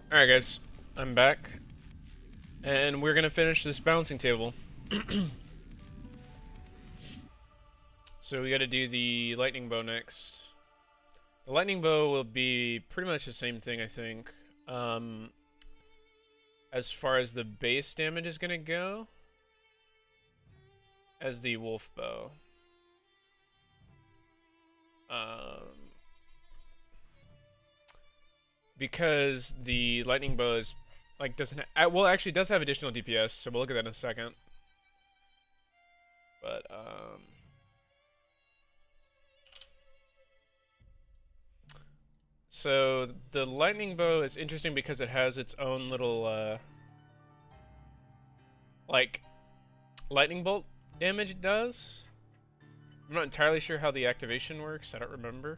Alright guys, I'm back, and we're gonna finish this bouncing table. So we gotta do the lightning bow next. The lightning bow will be pretty much the same thing, I think. As far as the base damage is gonna go, as the wolf bow. Because the lightning bow is doesn't well, actually does have additional DPS, so we'll look at that in a second. But so the lightning bow is interesting because it has its own little like lightning bolt damage it does. I'm not entirely sure how the activation works. I don't remember.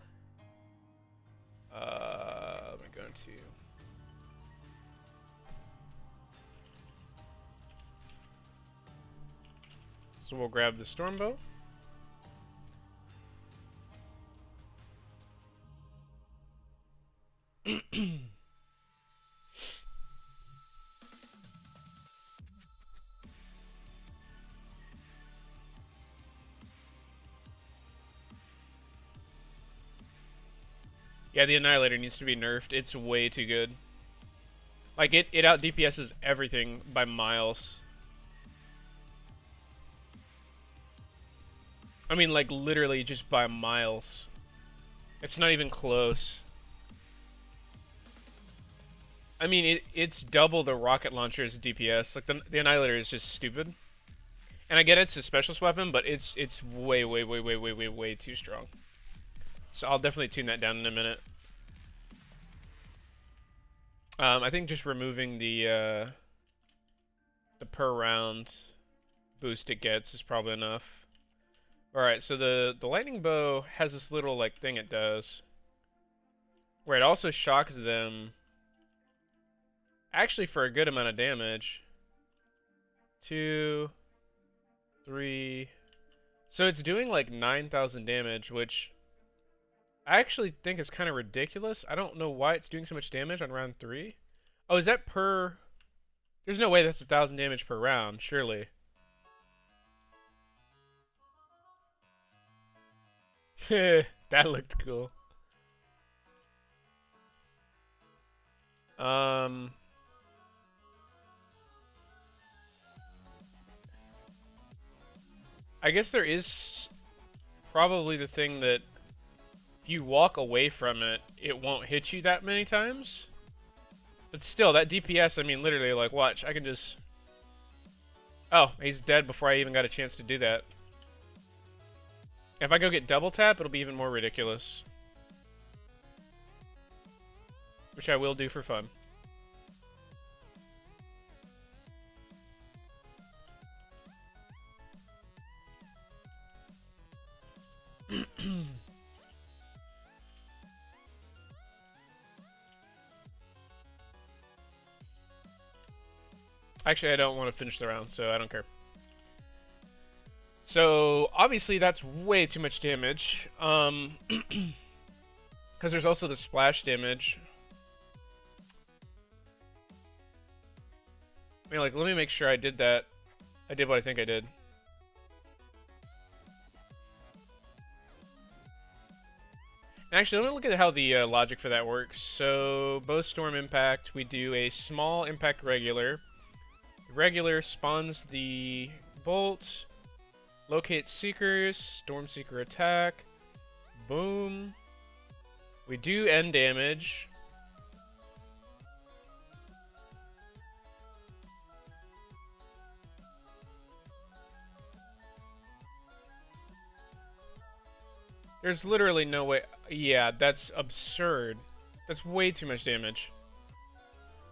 Let me go into. So we'll grab the storm bow. Yeah, the Annihilator needs to be nerfed. It's way too good. Like, it out DPSs everything by miles. I mean, like, literally just by miles. It's not even close. I mean, it's double the rocket launcher's DPS. Like, the Annihilator is just stupid. And I get it's a specialist weapon, but it's way too strong. So I'll definitely tune that down in a minute. I think just removing the per round boost it gets is probably enough. Alright, so the lightning bow has this little like thing it does where it also shocks them actually for a good amount of damage. 2, 3. So it's doing like 9,000 damage, which I actually think is kind of ridiculous. I don't know why it's doing so much damage on round 3. Oh, is that per... There's no way that's 1,000 damage per round, surely. That looked cool. I guess there is probably the thing that if you walk away from it, it won't hit you that many times. But still, that DPS, I mean, literally, like, watch, I can just... Oh, he's dead before I even got a chance to do that. If I go get double tap, it'll be even more ridiculous. Which I will do for fun. Actually, I don't want to finish the round, so I don't care. So, obviously, that's way too much damage. Because there's also the splash damage. I mean, like, let me make sure I did that. I did what I think I did. Actually, let me look at how the logic for that works. So, bow storm impact, we do a small impact regular. Regular spawns the bolt, locate seekers, storm seeker attack, boom. We do end damage. There's literally no way. Yeah, that's absurd. That's way too much damage.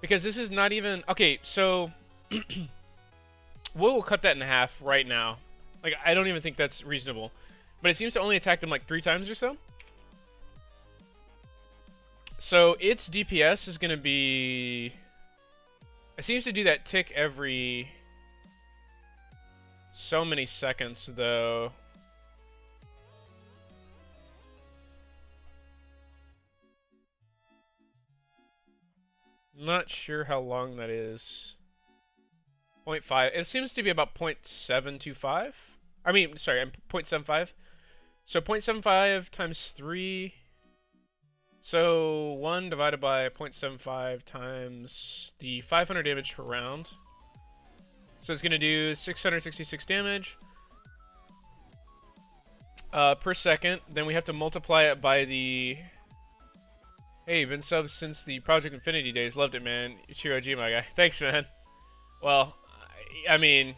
Because this is not even... Okay, so... we'll cut that in half right now. Like, I don't even think that's reasonable. But it seems to only attack them like 3 times or so. So its DPS is going to be... It seems to do that tick every... so many seconds, though. Not sure how long that is. 0.5. It seems to be about 0.725. I mean, sorry, 0.75. So 0.75 times 3. So 1 divided by 0.75 times the 500 damage per round. So it's going to do 666 damage per second. Then we have to multiply it by the... Hey, been subbed since the Project Infinity days. Loved it, man. Ichiro G, my guy. Thanks, man. Well, I mean,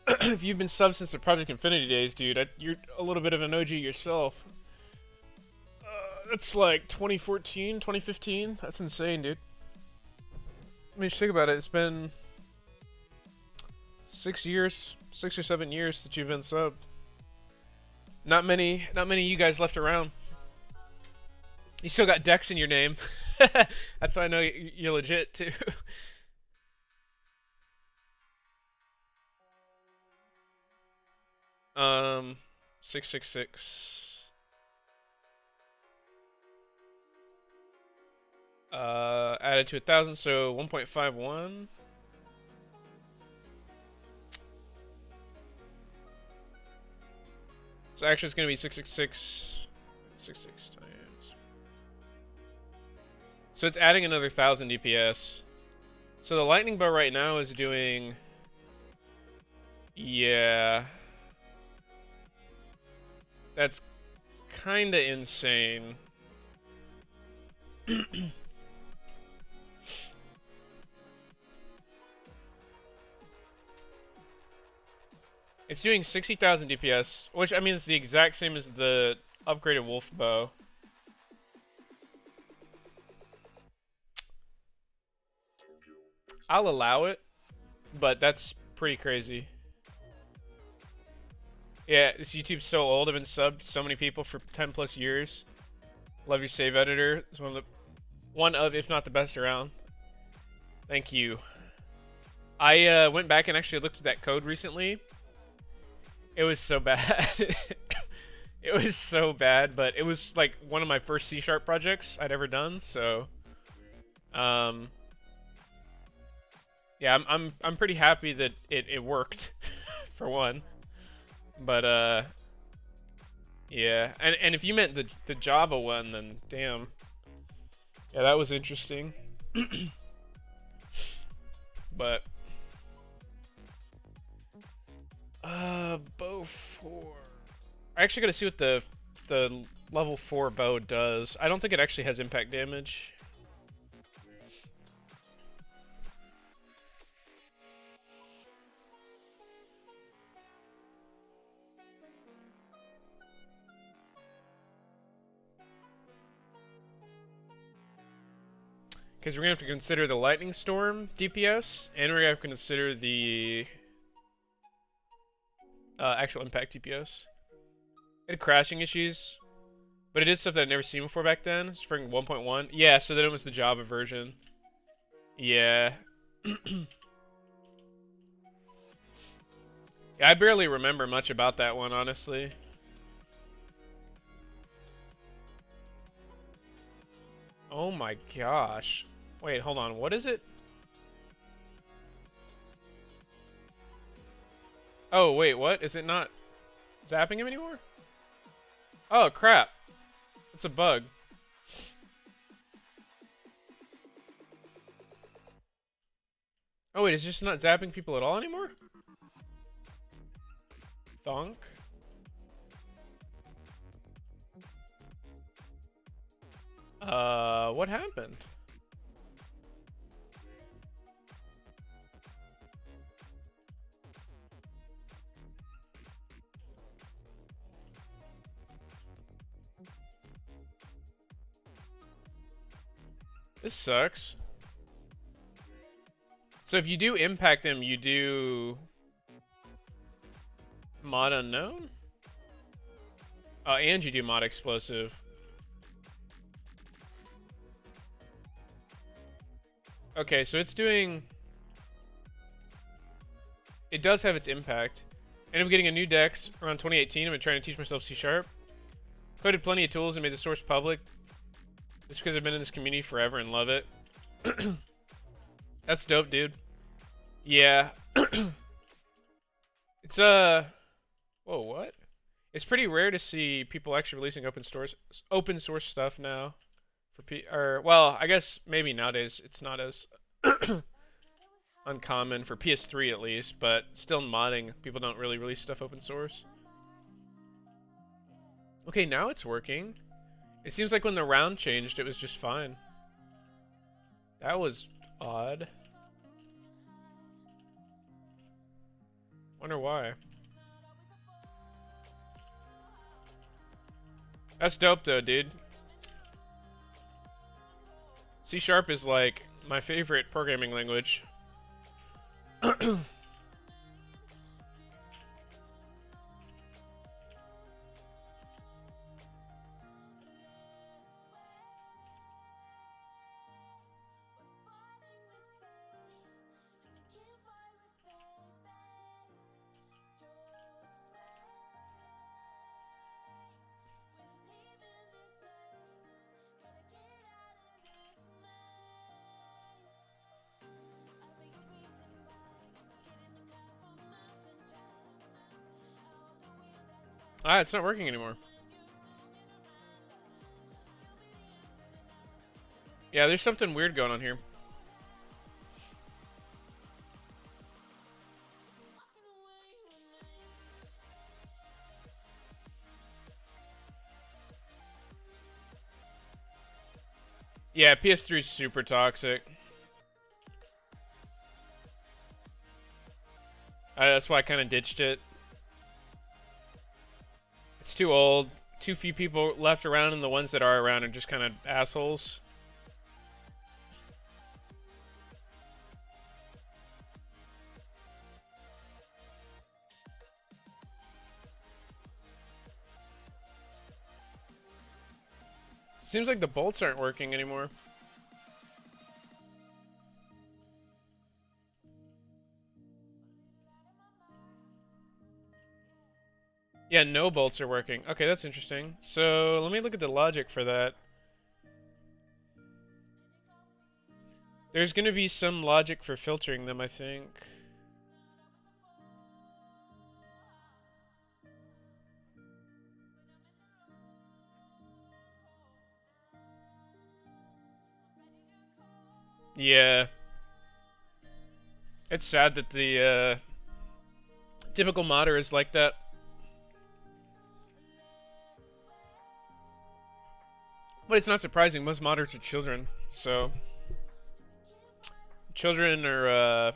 if you've been subbed since the Project Infinity days, dude, you're a little bit of an OG yourself. That's like 2014, 2015. That's insane, dude. I mean, just think about it. It's been 6 years, 6 or 7 years that you've been subbed. Not many of you guys left around. You still got Dex in your name. That's why I know you're legit, too. 666. Added to 1,000, so 1.51. So actually it's going to be 666. 66 times. So it's adding another 1,000 DPS. So the lightning bow right now is doing... Yeah. That's kinda insane. It's doing 60,000 DPS, which I mean is the exact same as the upgraded wolf bow. I'll allow it, but that's pretty crazy. Yeah, this YouTube's so old. I've been subbed so many people for 10 plus years. Love your save editor. It's one of, if not the best around. Thank you. I went back and actually looked at that code recently. It was so bad. It was so bad, but it was like one of my first C# projects I'd ever done, so yeah, I'm pretty happy that it worked for one. But yeah, and if you meant the Java one, then damn. Yeah, that was interesting. But bow 4. I actually gotta see what the level 4 bow does. I don't think it actually has impact damage. Because we're gonna have to consider the lightning storm DPS, and we're gonna have to consider the actual impact DPS. It had crashing issues, but it did stuff that I'd never seen before back then. Spring 1.1. Yeah, so then it was the Java version. Yeah. Yeah, I barely remember much about that one, honestly. Oh my gosh. Wait, hold on. What is it? Oh, wait, what? Is it not zapping him anymore? Oh, crap. It's a bug. Oh, wait, it's just not zapping people at all anymore? Thonk. What happened? This sucks. So if you do impact them, you do mod unknown? Oh, and you do mod explosive. Okay, so it's doing... It does have its impact. And I'm getting a new dex around 2018. I've been trying to teach myself C#. Coded plenty of tools and made the source public. Just because I've been in this community forever and love it. That's dope, dude. Yeah. It's whoa, what? It's pretty rare to see people actually releasing open source stuff now for or well, I guess maybe nowadays it's not as uncommon for PS3 at least, but still modding, people don't really release stuff open source. Okay, now it's working. It seems like when the round changed, it was just fine. That was odd. Wonder why. That's dope though, dude. C# is like my favorite programming language. Ah, it's not working anymore. Yeah, there's something weird going on here. Yeah, PS3 is super toxic. That's why I kind of ditched it. It's too old. Too few people left around, and the ones that are around are just kind of assholes. Seems like the bolts aren't working anymore. Yeah, no bolts are working. Okay, that's interesting. So let me look at the logic for that. There's going to be some logic for filtering them, I think. Yeah. It's sad that the typical modder is like that. But it's not surprising. Most modders are children, so children are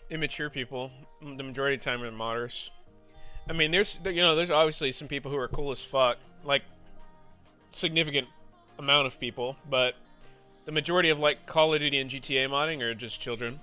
immature people. The majority of the time are modders. I mean, there's obviously some people who are cool as fuck, like significant amount of people, but the majority of like Call of Duty and GTA modding are just children.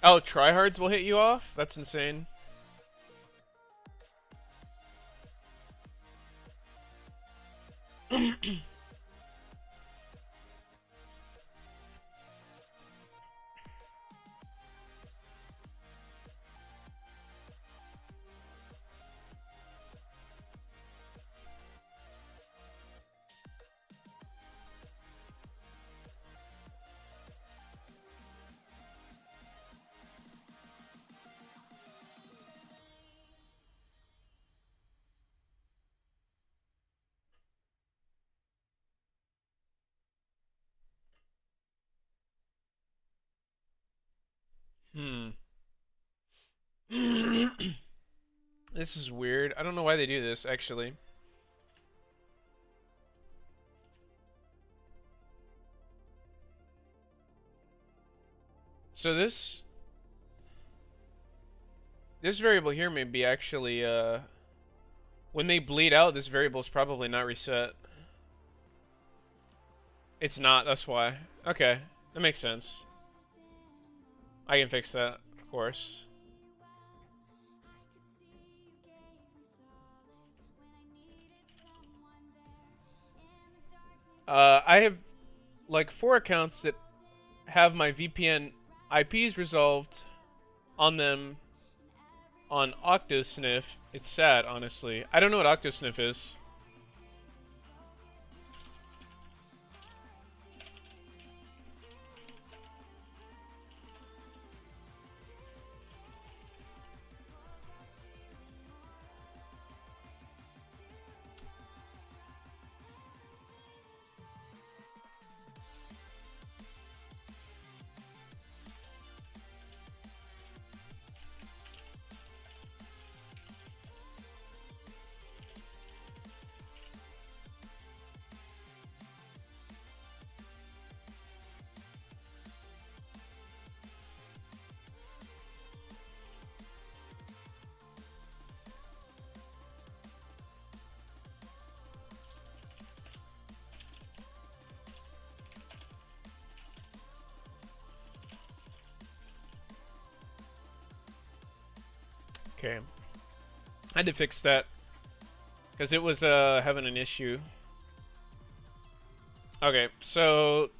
Oh, tryhards will hit you off? That's insane. This is weird. I don't know why they do this, actually. So this variable here may be actually, when they bleed out, this variable is probably not reset. It's not, that's why. Okay, that makes sense. I can fix that, of course. I have like 4 accounts that have my VPN IPs resolved on them on Octosniff. It's sad, honestly. I don't know what Octosniff is. Okay. I had to fix that because it was having an issue. Okay, so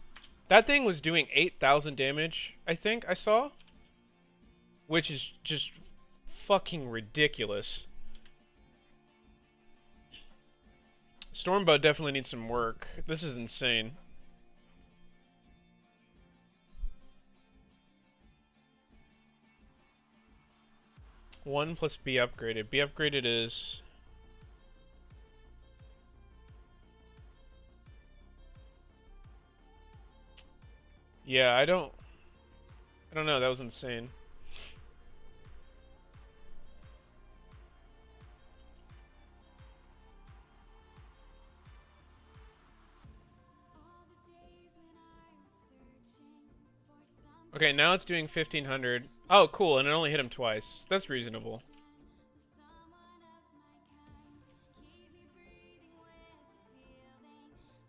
that thing was doing 8,000 damage, I think I saw, which is just fucking ridiculous. Stormbow definitely needs some work. This is insane. One plus B upgraded. B upgraded is... Yeah, I don't know, that was insane. Okay, now it's doing 1,500. Oh, cool, and it only hit him twice. That's reasonable.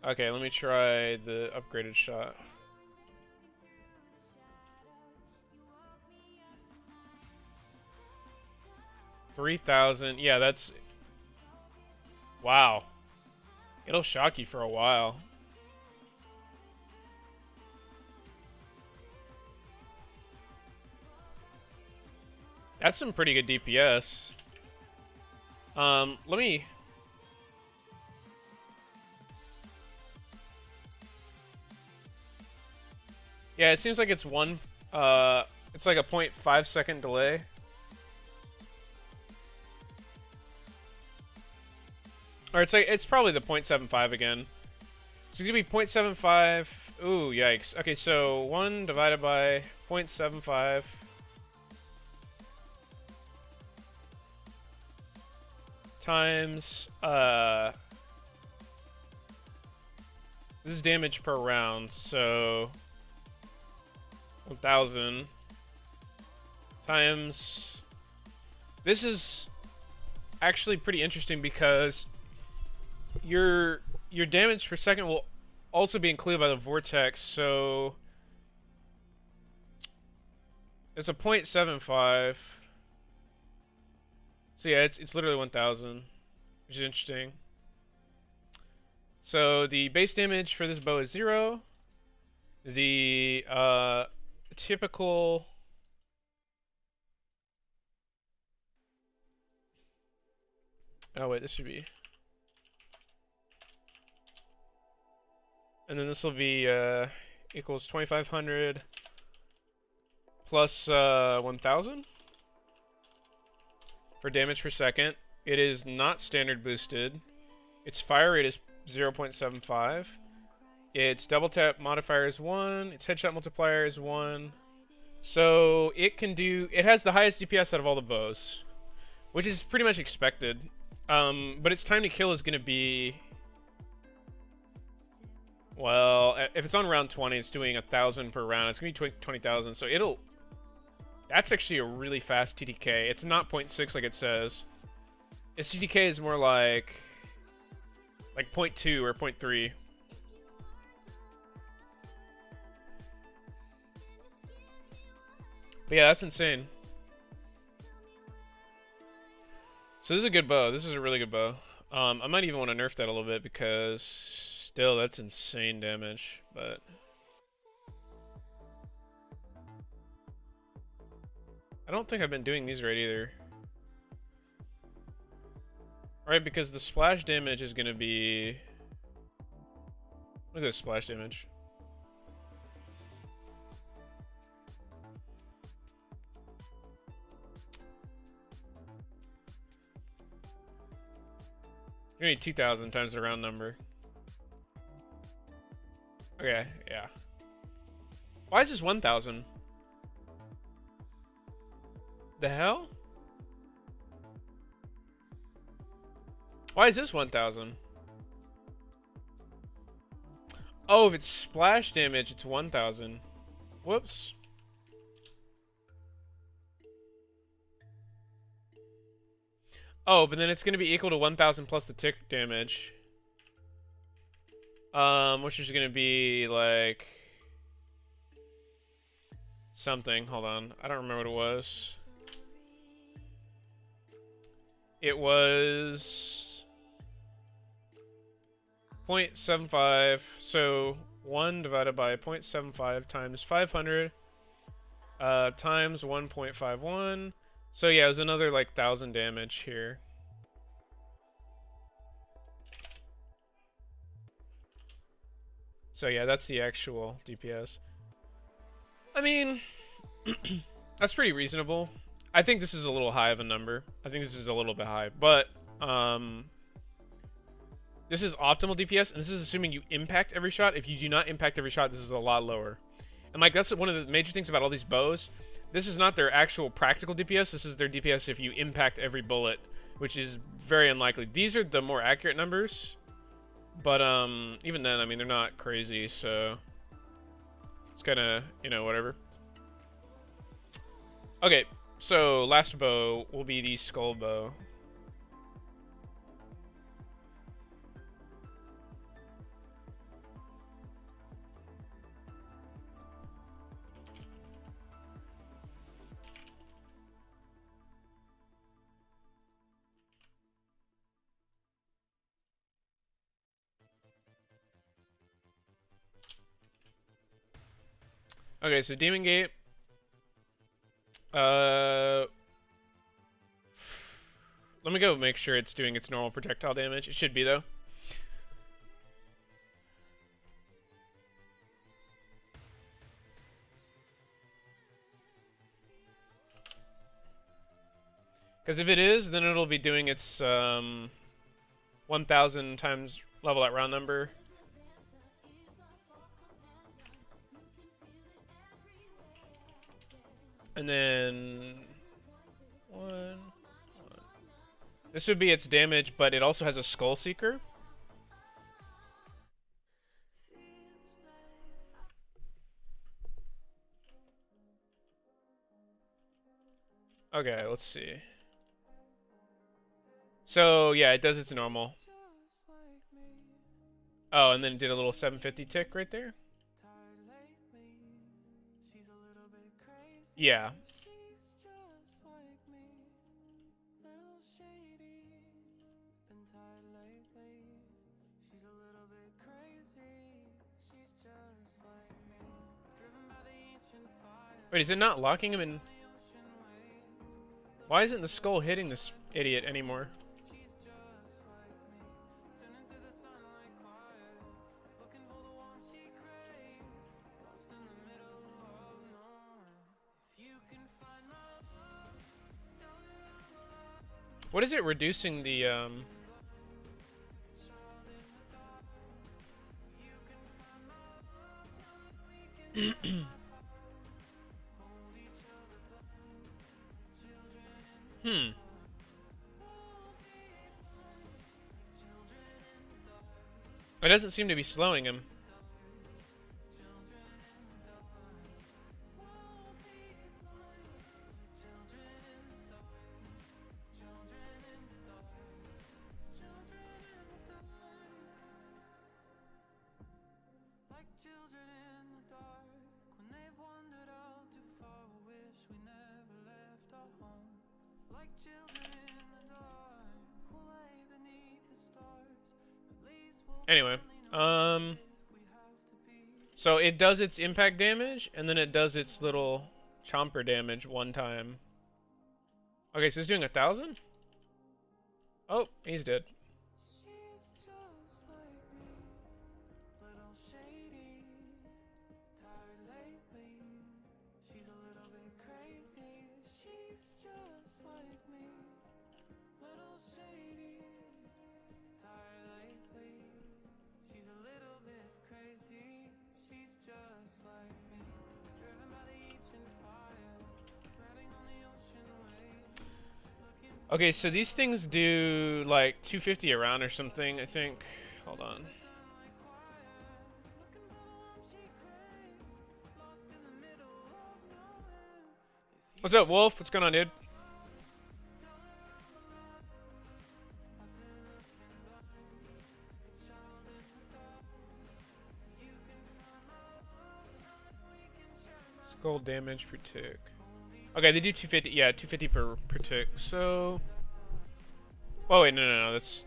Okay, let me try the upgraded shot. $3,000. Yeah, that's... Wow. It'll shock you for a while. That's some pretty good DPS. Let me... Yeah, it seems like it's it's like a 0.5 second delay. Or it's probably the 0.75 again. It's gonna be 0.75. Ooh, yikes. Okay, so 1 divided by 0.75. Times, this is damage per round, so 1,000 times... This is actually pretty interesting because your damage per second will also be included by the vortex, so it's a 0.75. So yeah, it's literally 1,000, which is interesting. So the base damage for this bow is 0. The typical... Oh wait, this should be... And then this will be equals 2,500 plus 1,000 for damage per second. It is not standard boosted. Its fire rate is 0.75. Its double tap modifier is 1. Its headshot multiplier is 1. So it can do... It has the highest DPS out of all the bows, which is pretty much expected. But its time to kill is going to be... Well, if it's on round 20, it's doing 1,000 per round. It's going to be 20,000, so it'll... That's actually a really fast TTK. It's not 0.6 like it says. Its TTK is more like 0.2 or 0.3. But yeah, that's insane. So this is a good bow. This is a really good bow. I might even want to nerf that a little bit because Still, that's insane damage, but... I don't think I've been doing these right either. Right, because the splash damage is going to be... Look at this splash damage. You need 2,000 times the round number. Okay, yeah. Why is this 1,000? The hell? Why is this 1,000? Oh, if it's splash damage, it's 1,000. Whoops. Oh, but then it's going to be equal to 1,000 plus the tick damage. Which is going to be like... something. Hold on. I don't remember what it was. It was... 0.75. So 1 divided by 0.75 times 500 times 1.51. So yeah, it was another like 1,000 damage here. So yeah, that's the actual DPS. I mean, that's pretty reasonable. I think this is a little high of a number. I think this is a little bit high, but this is optimal DPS, and this is assuming you impact every shot. If you do not impact every shot, this is a lot lower. And like that's one of the major things about all these bows. This is not their actual practical DPS. This is their DPS if you impact every bullet, which is very unlikely. These are the more accurate numbers, but even then, I mean, they're not crazy, so it's kind of, you know, whatever. Okay, so last bow will be the skull bow. Okay, so Demon Gate. Let me go make sure it's doing its normal projectile damage. It should be, though. Because if it is, then it'll be doing its 1,000 times level at round number. And then one. This would be its damage, but it also has a Skull Seeker. Okay, let's see. So yeah, it does its normal. Oh, and then it did a little 750 tick right there. Yeah. Wait, is it not locking him in? Why isn't the skull hitting this idiot anymore? What is it reducing the It doesn't seem to be slowing him. Anyway, So it does its impact damage, and then it does its little chomper damage one time. Okay, so it's doing 1,000? Oh, he's dead. Okay, so these things do like 250 a round or something, I think. Hold on. What's up, Wolf? What's going on, dude? Skull damage per tick. Okay, they do 250. Yeah, 250 per tick. So. Oh wait, no. That's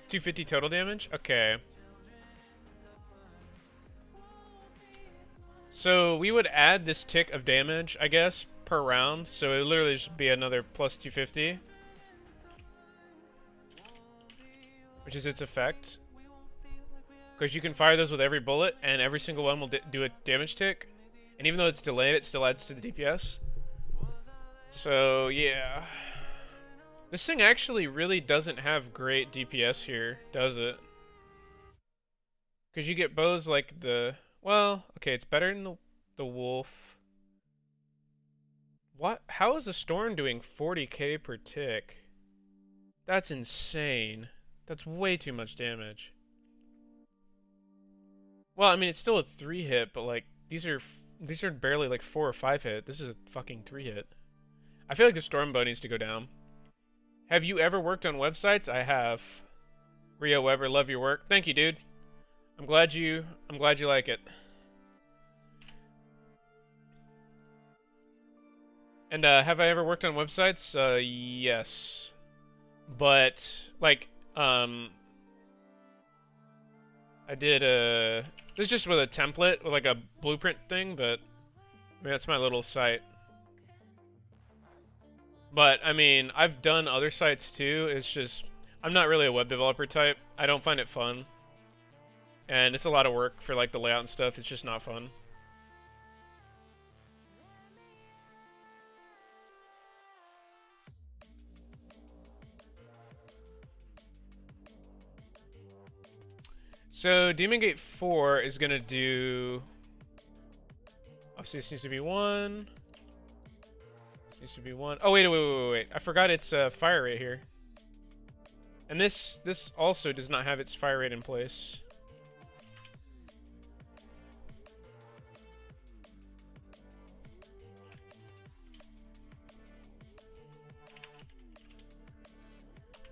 250 total damage. Okay. So we would add this tick of damage, I guess, per round. So it would literally just be another plus 250, which is its effect. Because you can fire those with every bullet, and every single one will do a damage tick. And even though it's delayed, it still adds to the DPS. So, yeah. This thing actually really doesn't have great DPS here, does it? Because you get bows like the... Well, okay, it's better than the wolf. What? How is the storm doing 40k per tick? That's insane. That's way too much damage. Well, I mean, it's still a 3-hit, but like these are barely like 4 or 5-hit. This is a fucking 3-hit. I feel like the storm bow needs to go down. Have you ever worked on websites? I have. Rio Weber, love your work. Thank you, dude. I'm glad you like it. And have I ever worked on websites? Yes. But like I did this is just with a template, with like a blueprint thing, but I mean, that's my little site. But I mean, I've done other sites too. It's just, I'm not really a web developer type. I don't find it fun. And it's a lot of work for like the layout and stuff. It's just not fun. So Demon Gate 4 is gonna do... Obviously this needs to be 1. This needs to be 1. Oh, wait. I forgot its fire rate here. And this also does not have its fire rate in place.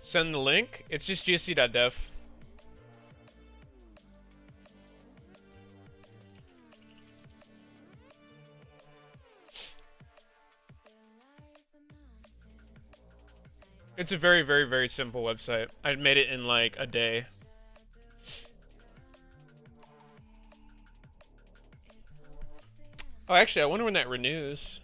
Send the link. It's just gsc.dev. It's a very, very, very simple website. I made it in like a day. Oh, actually, I wonder when that renews.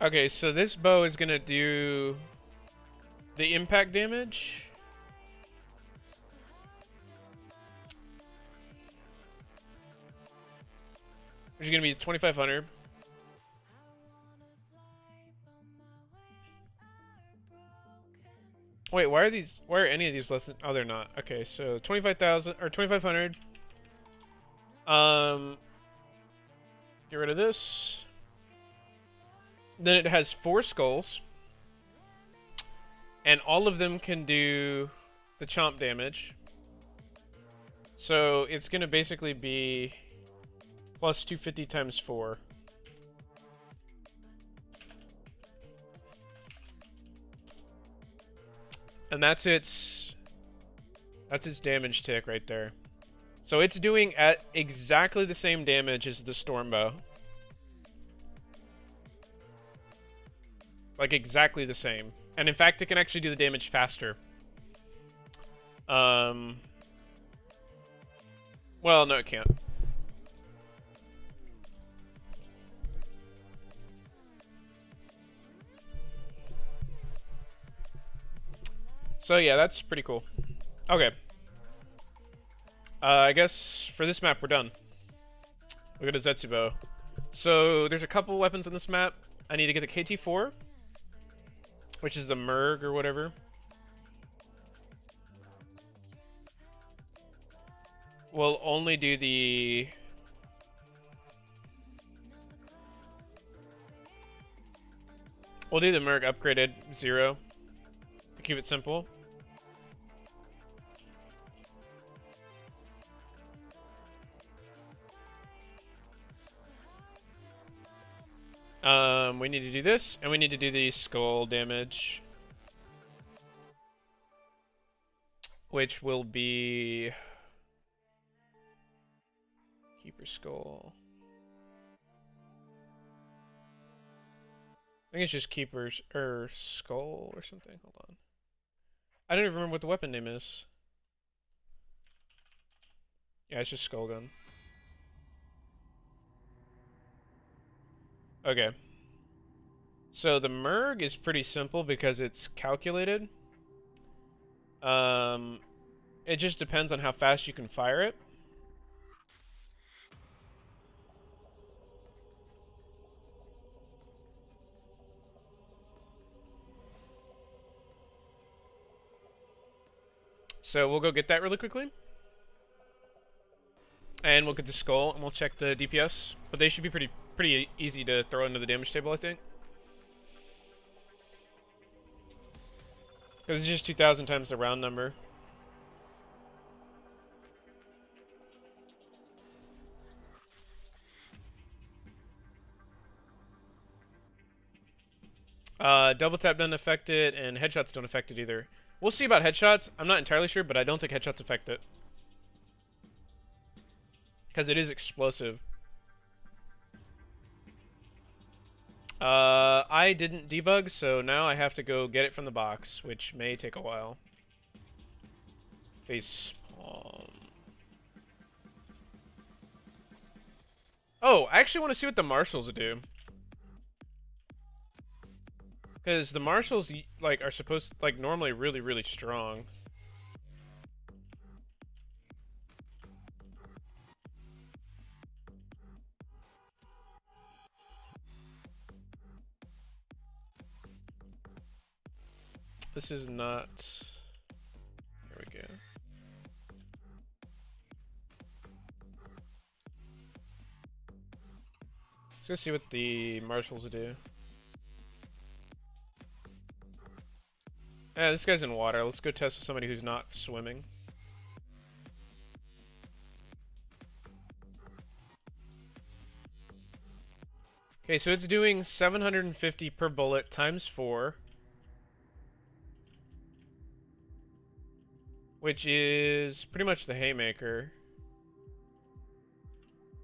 Okay, so this bow is gonna do the impact damage. Which is gonna be 2,500. Wait, why are any of these less than, oh, they're not. Okay, so 25,000 or 2,500. Get rid of this. Then it has 4 skulls. And all of them can do the chomp damage. So it's going to basically be plus 250 times 4. And that's its damage tick right there. So it's doing at exactly the same damage as the Stormbow. Like exactly the same. And in fact, it can actually do the damage faster. Well, no, it can't. So yeah, that's pretty cool. Okay. I guess for this map, we're done. We'll go to Zetsubo. So there's a couple weapons on this map. I need to get the KT-4, which is the Merg or whatever. We'll only do the... We'll do the Merg upgraded 0 to keep it simple. We need to do this, and we need to do the skull damage, which will be Keeper Skull. I think it's just Keeper's or Skull or something. Hold on. I don't even remember what the weapon name is. Yeah, it's just Skull Gun. Okay. So the Merg is pretty simple because it's calculated. It just depends on how fast you can fire it. So we'll go get that really quickly. And we'll get the skull, and we'll check the DPS. But they should be pretty easy to throw into the damage table, I think. Because it's just 2,000 times the round number. Double tap doesn't affect it, and headshots don't affect it either. We'll see about headshots. I'm not entirely sure, but I don't think headshots affect it. Because it is explosive. I didn't debug, so now I have to go get it from the box, which may take a while. Face palm. Oh, I actually want to see what the marshals do. Because the marshals, like, are supposed, like, normally really strong. This is not... There we go. Let's go see what the marshals do. Yeah, this guy's in water. Let's go test with somebody who's not swimming. Okay, so it's doing 750 per bullet times 4. Which is pretty much the haymaker.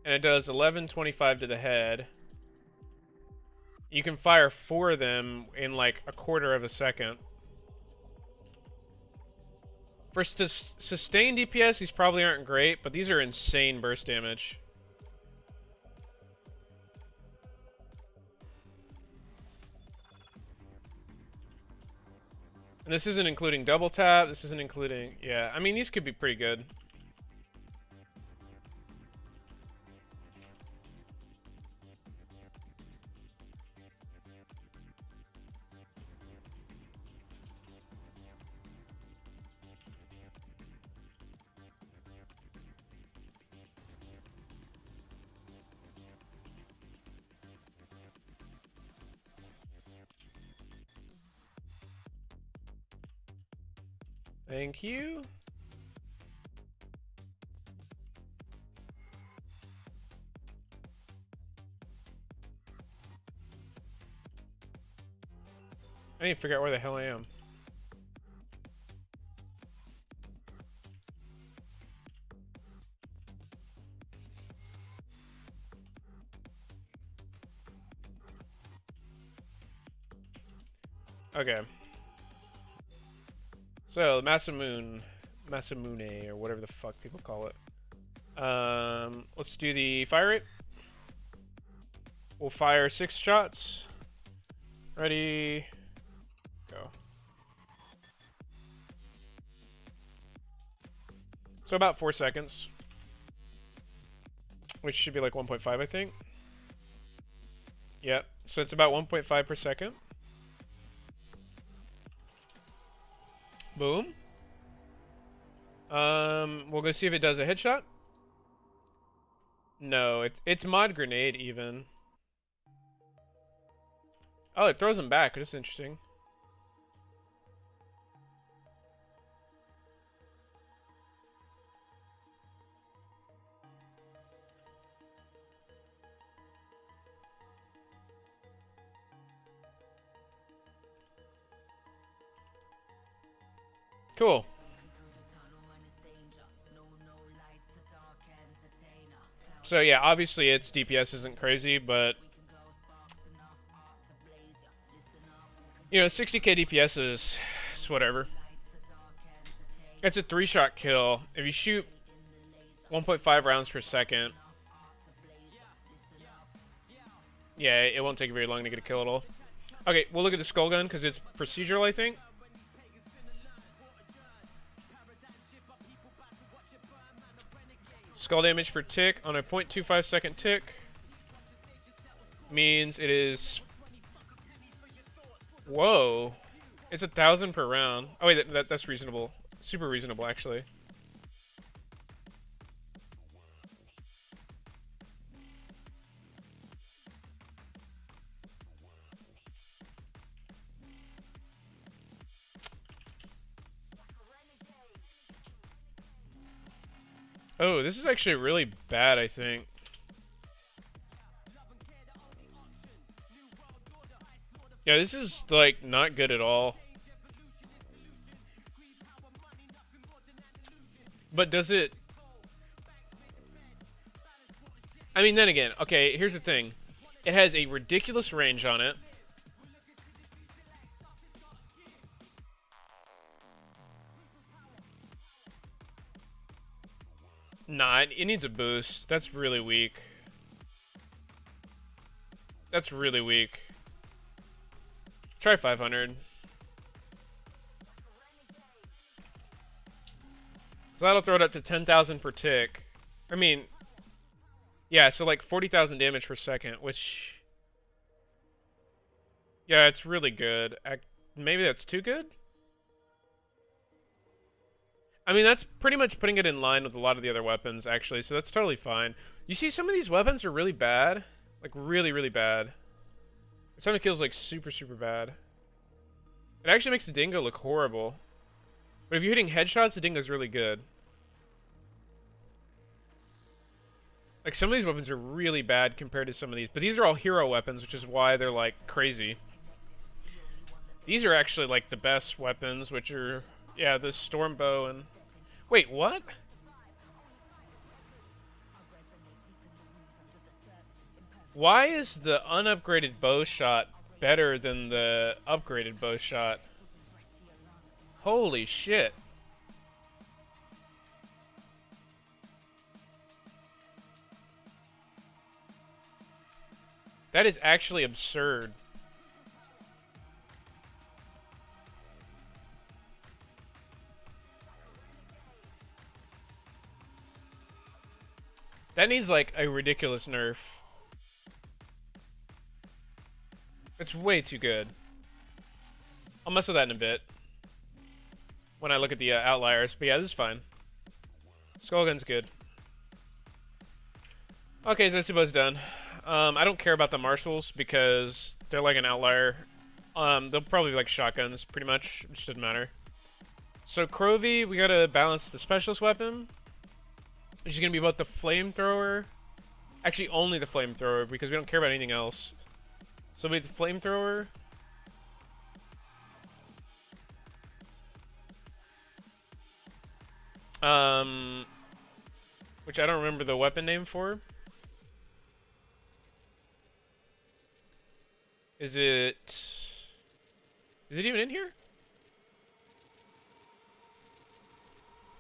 And it does 1125 to the head. You can fire 4 of them in like a quarter of a second. For sustained DPS, these probably aren't great, but these are insane burst damage. And this isn't including double tap, this isn't including... Yeah, I mean, these could be pretty good. Thank you. I need to figure out where the hell I am. Okay. So, Masamune, or whatever the fuck people call it. Let's do the fire rate. We'll fire 6 shots. Ready, go. So about 4 seconds. Which should be like 1.5, I think. Yep, so it's about 1.5 per second. Boom. We'll go see if it does a headshot. No, it's mod grenade even. Oh, it throws them back. That's interesting. Cool. So yeah, obviously its DPS isn't crazy, but you know, 60k DPS is whatever. It's a 3-shot kill. If you shoot 1.5 rounds per second, yeah, it won't take very long to get a kill at all. Okay, we'll look at the skull gun because it's procedural, I think. Skull damage per tick on a 0.25 second tick means it is... Whoa. It's 1,000 per round. Oh wait, that's reasonable. Super reasonable, actually. Oh, this is actually really bad, I think. Yeah, this is, like, not good at all. But does it... I mean, then again, okay, here's the thing. It has a ridiculous range on it. Nah, it needs a boost. That's really weak. That's really weak. Try 500. So that'll throw it up to 10,000 per tick. I mean, yeah, so like 40,000 damage per second, which... Yeah, it's really good. Maybe that's too good? I mean, that's pretty much putting it in line with a lot of the other weapons, actually, so that's totally fine. You see, some of these weapons are really bad. Like, really, really bad. Some of kills, like, super, super bad. It actually makes the dingo look horrible. But if you're hitting headshots, the dingo's really good. Like, some of these weapons are really bad compared to some of these. But these are all hero weapons, which is why they're, like, crazy. These are actually, like, the best weapons, which are... Yeah, the storm bow and... Wait, what? Why is the unupgraded bow shot better than the upgraded bow shot? Holy shit. That is actually absurd. That needs, like, a ridiculous nerf. It's way too good. I'll mess with that in a bit. When I look at the outliers. But yeah, this is fine. Skullgun's good. Okay, Zetsubo's done. I don't care about the marshals because they're like an outlier. They'll probably be like shotguns, pretty much. It just doesn't matter. So Crovy, we gotta balance the specialist weapon. Which is gonna be both the flamethrower. Actually, only the flamethrower because we don't care about anything else. So it'll be the flamethrower. Which I don't remember the weapon name for. Is it... Is it even in here?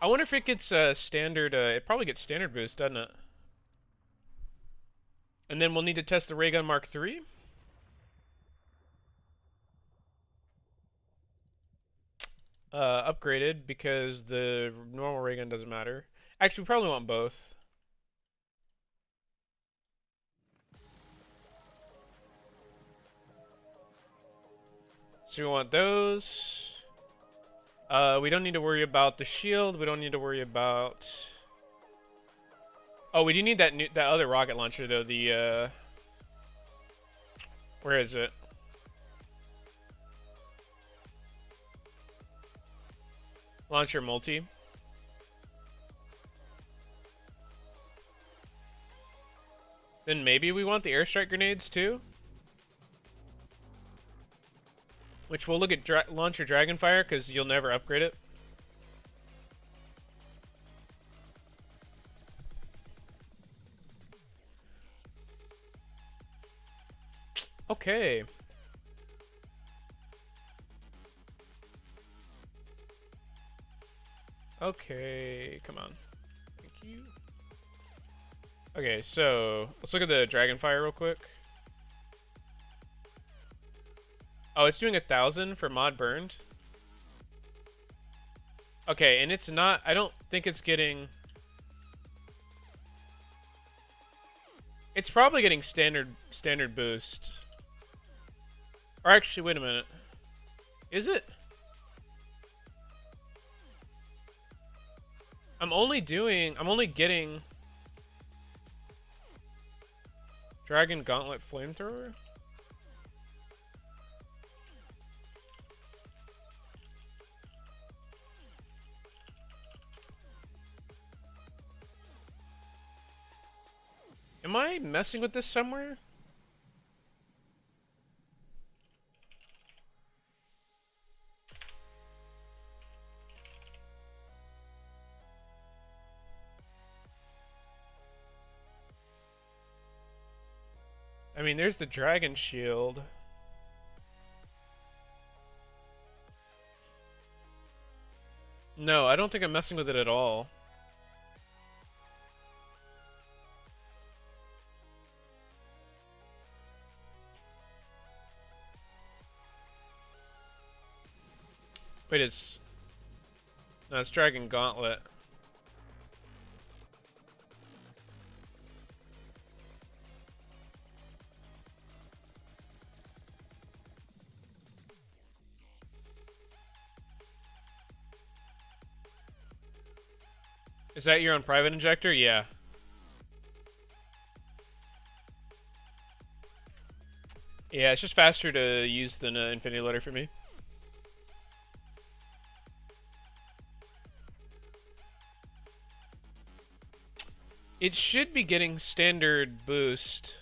I wonder if it gets standard. It probably gets standard boost, doesn't it? And then we'll need to test the ray gun Mark III. Upgraded because the normal ray gun doesn't matter. Actually, we probably want both. So we want those. We don't need to worry about the shield. We don't need to worry about. Oh, we do need that that other rocket launcher though. The where is it? Launcher multi. Then maybe we want the airstrike grenades too. Which we'll look at launcher Dragonfire because you'll never upgrade it. Okay. Okay, come on. Thank you. Okay, so let's look at the Dragonfire real quick. Oh, it's doing 1,000 for mod burned. Okay, and it's not. I don't think it's getting. It's probably getting standard boost. Or actually, wait a minute. Is it? I'm only getting Dragon Gauntlet Flamethrower? Am I messing with this somewhere? I mean, there's the Dragon Shield. No, I don't think I'm messing with it at all. Wait, no, it's Dragon Gauntlet. Is that your own private injector? Yeah. Yeah, it's just faster to use than Infinity Loader for me. It should be getting standard boost.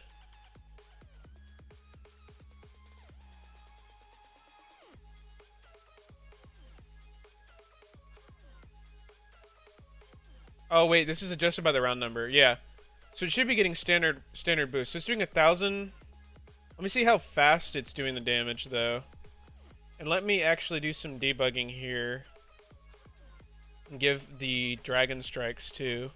Oh wait, this is adjusted by the round number. Yeah. So it should be getting standard boost. So it's doing 1,000. Let me see how fast it's doing the damage though. And let me actually do some debugging here. And give the dragon strikes too.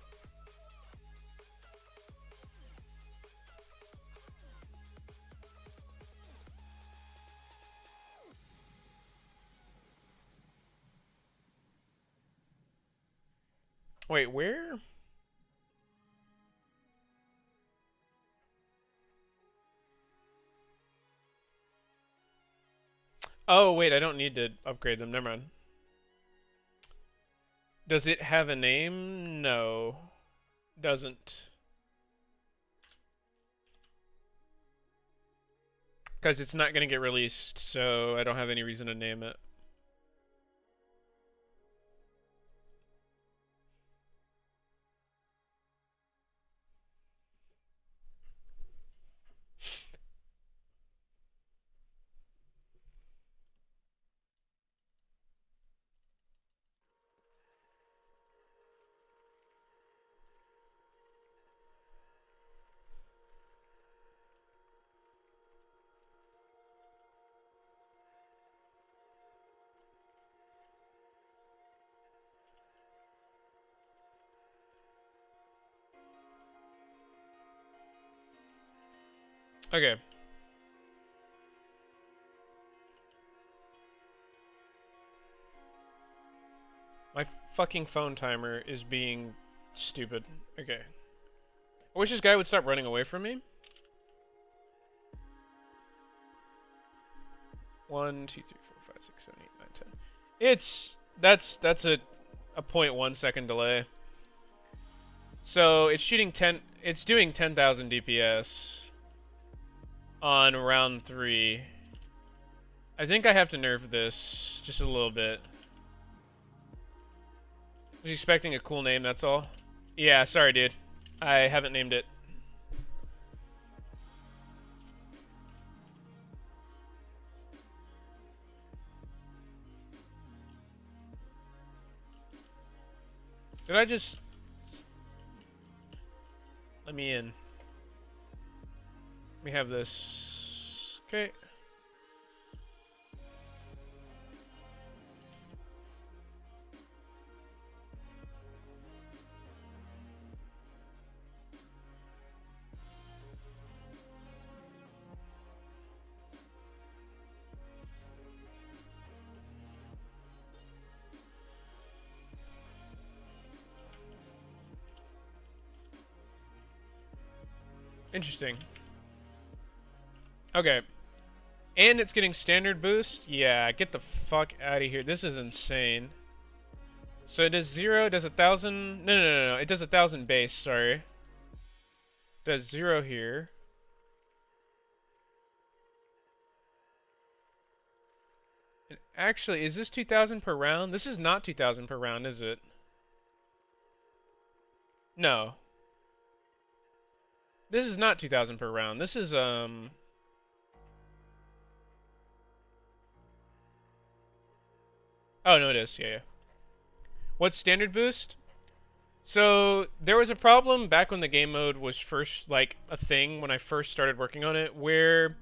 Wait, where? Oh, wait, I don't need to upgrade them. Never mind. Does it have a name? No. Doesn't. Because it's not going to get released, so I don't have any reason to name it. Okay. My fucking phone timer is being stupid. Okay. I wish this guy would stop running away from me. 1, 2, 3, 4, 5, 6, 7, 8, 9, 10. That's a 0.1 second delay. So it's shooting 10. It's doing 10,000 DPS on round 3. I think I have to nerf this just a little bit. I was expecting a cool name, that's all. Yeah, sorry, dude. I haven't named it. Did I just... Let me in. We have this. Okay. Interesting. Okay. And it's getting standard boost? Yeah, get the fuck out of here. This is insane. So it does 0, does 1,000... No. It does 1,000 base, sorry. Does 0 here. And actually, is this 2,000 per round? This is not 2,000 per round, is it? No. This is not 2,000 per round. This is, Oh, no, it is. Yeah. What's standard boost? So, there was a problem back when the game mode was first, like, a thing, when I first started working on it, where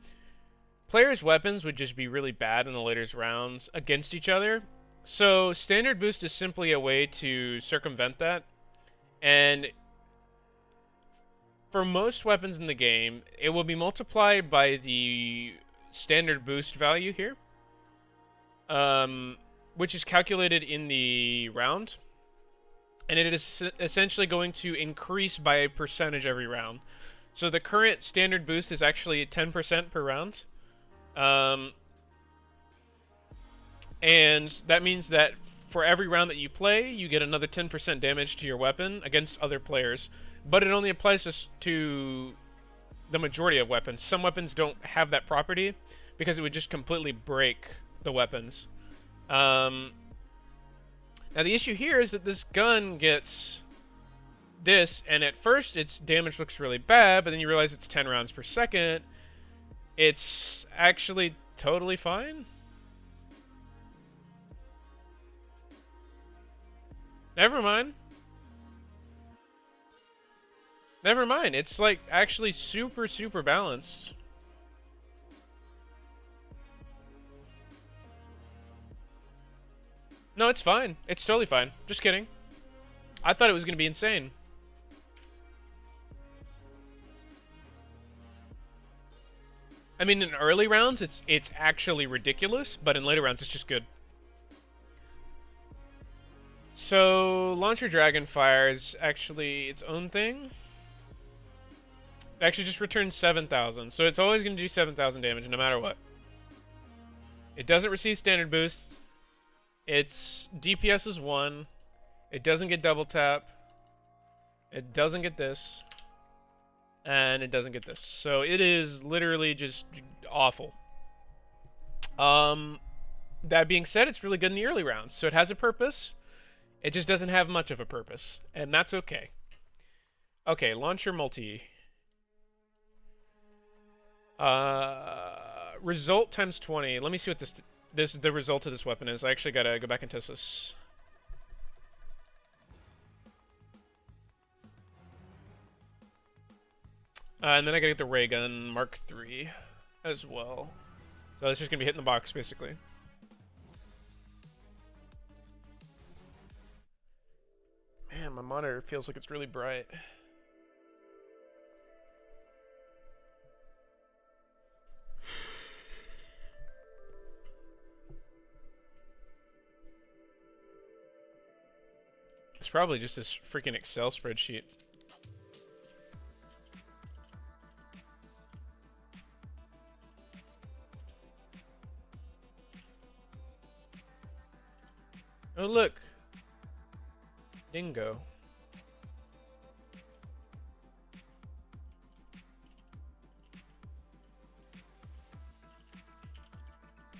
players' weapons would just be really bad in the later rounds against each other. So, standard boost is simply a way to circumvent that. And for most weapons in the game, it will be multiplied by the standard boost value here, which is calculated in the round, and it is essentially going to increase by a percentage every round. So the current standard boost is actually 10% per round, and that means that for every round that you play, you get another 10% damage to your weapon against other players. But it only applies to the majority of weapons. Some weapons don't have that property because it would just completely break the weapons. Now the issue here is that this gun gets this, and at first its damage looks really bad, but then you realize it's 10 rounds per second. It's actually totally fine. Never mind. Never mind. It's like actually super balanced. No, it's fine. It's totally fine. Just kidding. I thought it was going to be insane. I mean, in early rounds, it's actually ridiculous, but in later rounds, it's just good. So, Launcher Dragonfire is actually its own thing. It actually just returns 7,000, so it's always going to do 7,000 damage no matter what. It doesn't receive standard boost. Its DPS is 1. It doesn't get double tap. It doesn't get this. And it doesn't get this. So it is literally just awful. That being said, it's really good in the early rounds, so it has a purpose. It just doesn't have much of a purpose, and that's okay. Okay, Launcher Multi. Result times 20. Let me see what the result of this weapon is. I actually gotta go back and test this. And then I gotta get the ray gun Mark III as well. So it's just gonna be hitting the box basically. Man, my monitor feels like it's really bright. It's probably just this freaking Excel spreadsheet. Oh, look. Dingo.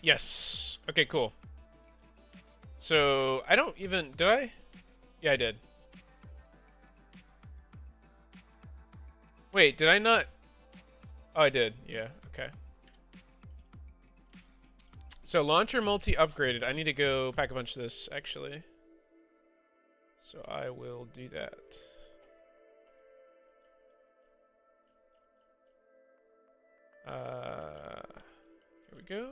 Yes. Okay, cool. So, I don't even... Did I? Yeah, I did. Wait, did I not... Oh, I did. Yeah, okay. So, launcher multi upgraded. I need to go pack a bunch of this, actually. So, I will do that. Here we go.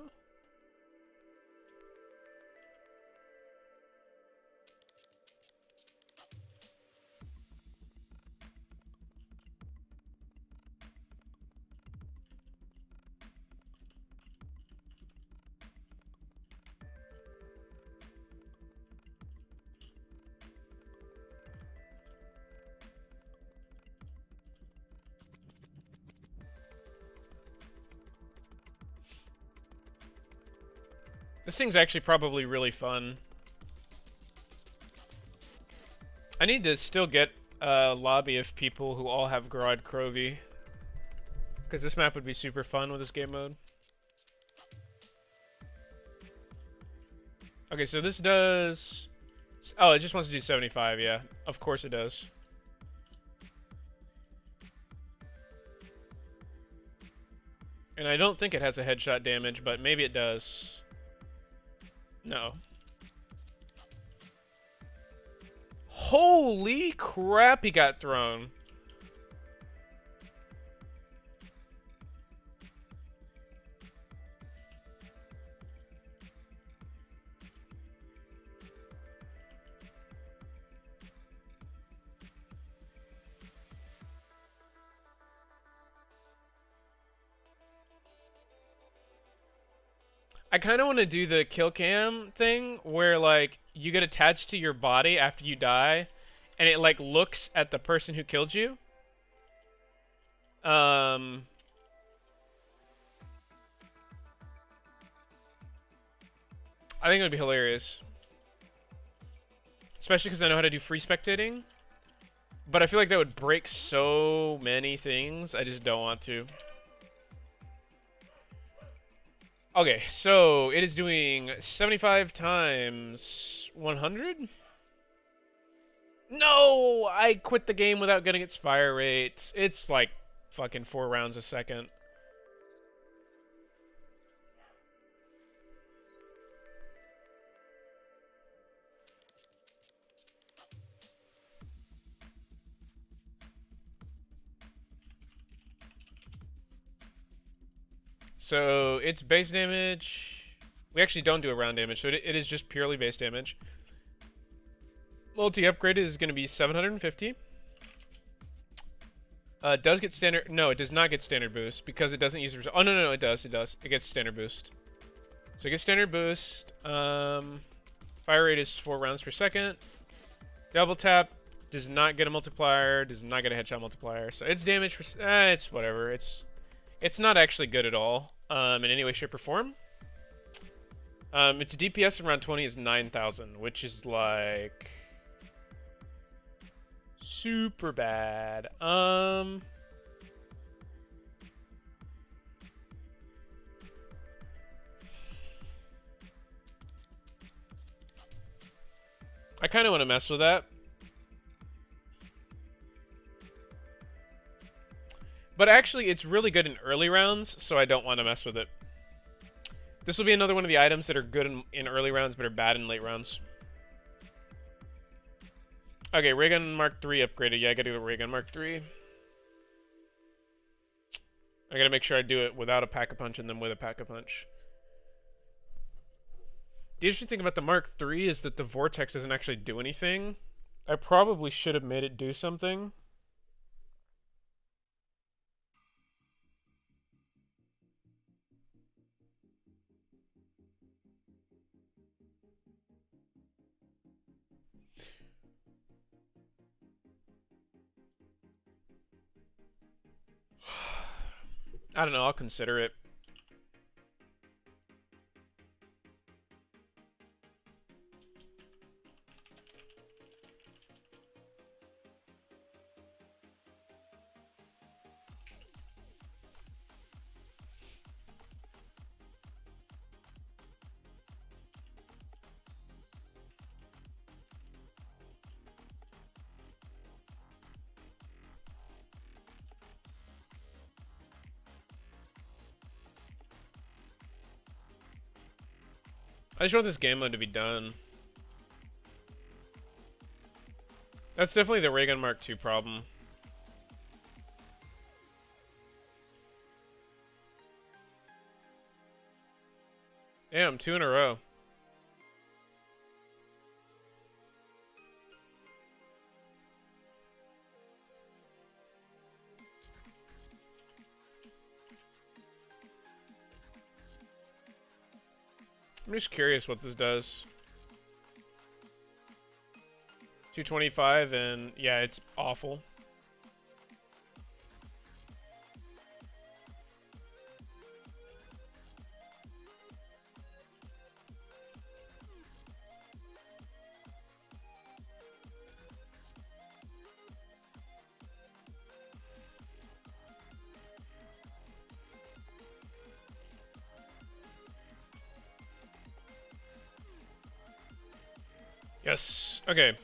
This thing's actually probably really fun. I need to still get a lobby of people who all have Grod Crovy. Because this map would be super fun with this game mode. Okay, so this does... Oh, it just wants to do 75, yeah. Of course it does. And I don't think it has a headshot damage, but maybe it does. No. Holy crap, he got thrown. I kind of want to do the kill cam thing where, like, you get attached to your body after you die, and it, like, looks at the person who killed you. I think it would be hilarious. Especially because I know how to do free spectating. But I feel like that would break so many things. I just don't want to. Okay, so it is doing 75 times 100? No! I quit the game without getting its fire rate. It's like fucking 4 rounds a second. So it's base damage. We actually don't do a round damage, so it is just purely base damage. Multi-upgraded is going to be 750. It does get standard... No, it does not get standard boost because it doesn't use... Oh, no, it does. It does. It gets standard boost. So it gets standard boost. Fire rate is 4 rounds per second. Double tap does not get a multiplier. Does not get a headshot multiplier. So its damage... it's whatever. It's not actually good at all in any way, shape, or form. Its DPS around 20 is 9,000, which is like... super bad. I kind of want to mess with that. But actually, it's really good in early rounds, so I don't want to mess with it. This will be another one of the items that are good in early rounds, but are bad in late rounds. Okay, Ray Gun Mark III upgraded. Yeah, I gotta do the Ray Gun Mark III. I gotta make sure I do it without a Pack-a-Punch and then with a Pack-a-Punch. The interesting thing about the Mark III is that the Vortex doesn't actually do anything. I probably should have made it do something. I don't know, I'll consider it. I just want this game mode to be done. That's definitely the Ray Gun Mark II problem. Damn, 2 in a row. I'm just curious what this does. 225 and yeah, it's awful. Yes. Okay.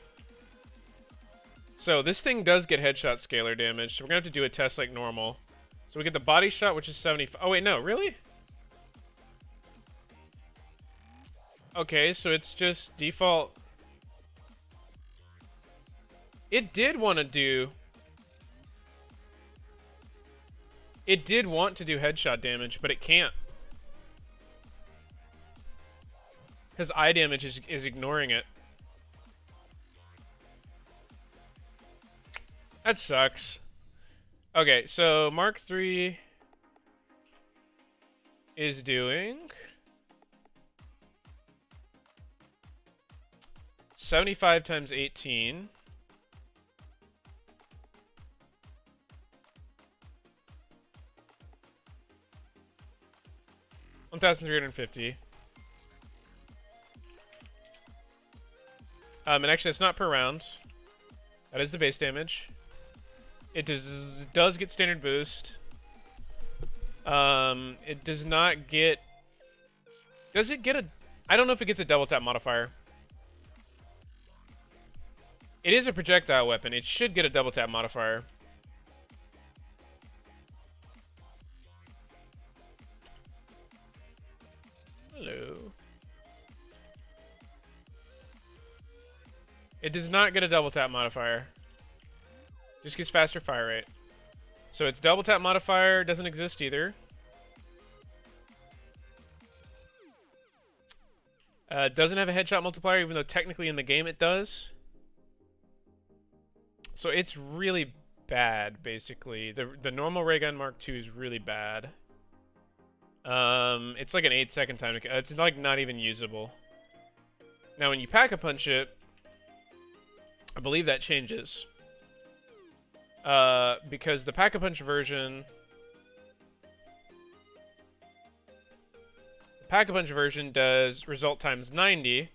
So this thing does get headshot scalar damage, so we're gonna have to do a test like normal. So we get the body shot, which is 75. Oh wait, no, really? Okay, so it's just default. It did want to do. It did want to do headshot damage, but it can't. Because eye damage is ignoring it. That sucks. Okay, so Mark III is doing 75 times 18. $1,350. And actually, it's not per round. That is the base damage. It does get standard boost. It does not get... Does it get a... I don't know if it gets a double tap modifier. It is a projectile weapon. It should get a double tap modifier. Hello. It does not get a double tap modifier. Just gets faster fire rate. So its double tap modifier doesn't exist either. Doesn't have a headshot multiplier, even though technically in the game it does. So it's really bad, basically. The normal ray gun Mark II is really bad. It's like an 8-second time. It's like not even usable. Now when you pack-a-punch it, I believe that changes. Because the pack-a-punch version... The pack-a-punch version does result times 90,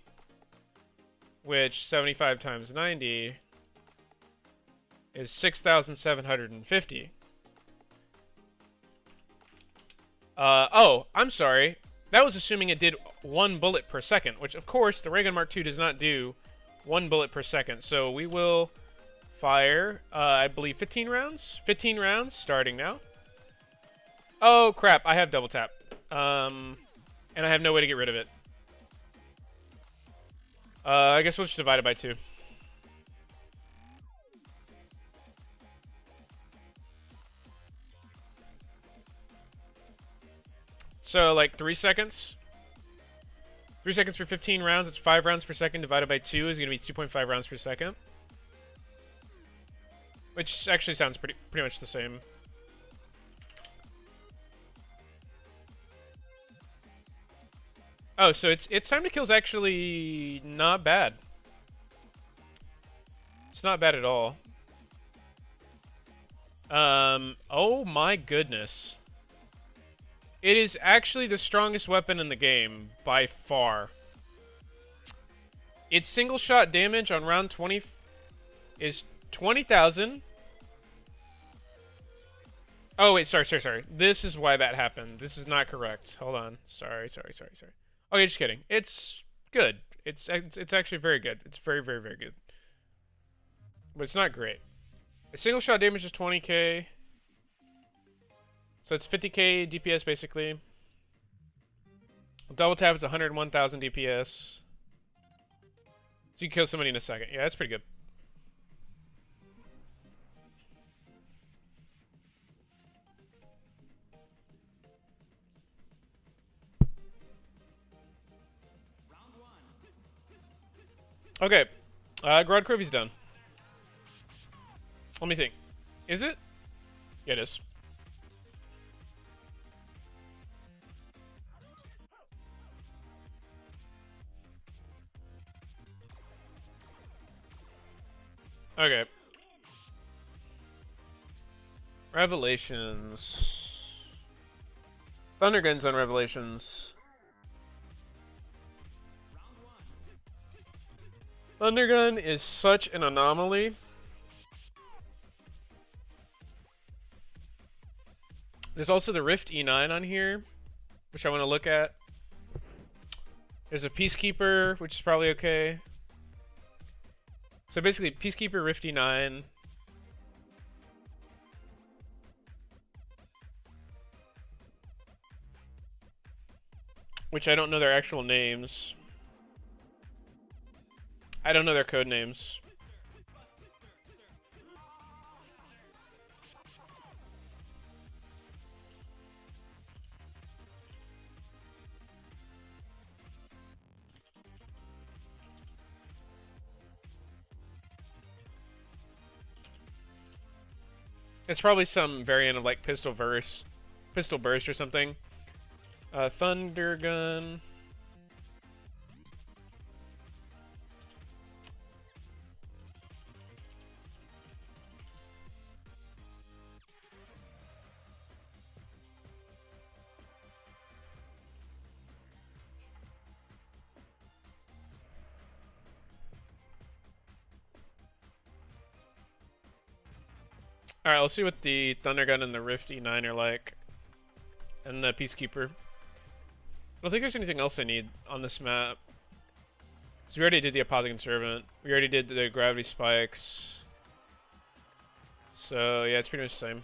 which 75 times 90 is 6,750. Oh, I'm sorry. That was assuming it did 1 bullet per second, which, of course, the Ray Gun Mark II does not do 1 bullet per second. So we will fire, I believe, 15 rounds? 15 rounds, starting now. Oh, crap. I have double tap. And I have no way to get rid of it. I guess we'll just divide it by 2. So, like, 3 seconds. 3 seconds for 15 rounds. It's 5 rounds per second divided by 2 is going to be 2.5 rounds per second. Which actually sounds pretty much the same. Oh, so its time to kill is actually not bad. It's not bad at all. Oh my goodness. It is actually the strongest weapon in the game, by far. Its single shot damage on round 20 is 20,000. Oh, wait, sorry. This is why that happened. This is not correct. Hold on. Sorry. Okay, just kidding. It's good. It's actually very good. It's very good. But it's not great. A single shot damage is 20k. So it's 50k DPS basically. Double tap is 101,000 DPS. So you can kill somebody in a second. Yeah, that's pretty good. Okay. Grodd Crovy's done. Let me think. Is it? Yeah, it is. Okay. Revelations. Thundergun's on Revelations. Thundergun is such an anomaly. There's also the Rift E9 on here, which I want to look at. There's a Peacekeeper, which is probably okay. So basically, Peacekeeper, Rift E9. Which I don't know their actual names. I don't know their code names. It's probably some variant of like Pistol Burst or something. Thundergun. Alright, let's see what the Thundergun and the Rift E9 are like. And the Peacekeeper. I don't think there's anything else I need on this map. Because we already did the Apothicon Servant. We already did the Gravity Spikes. So, yeah, it's pretty much the same.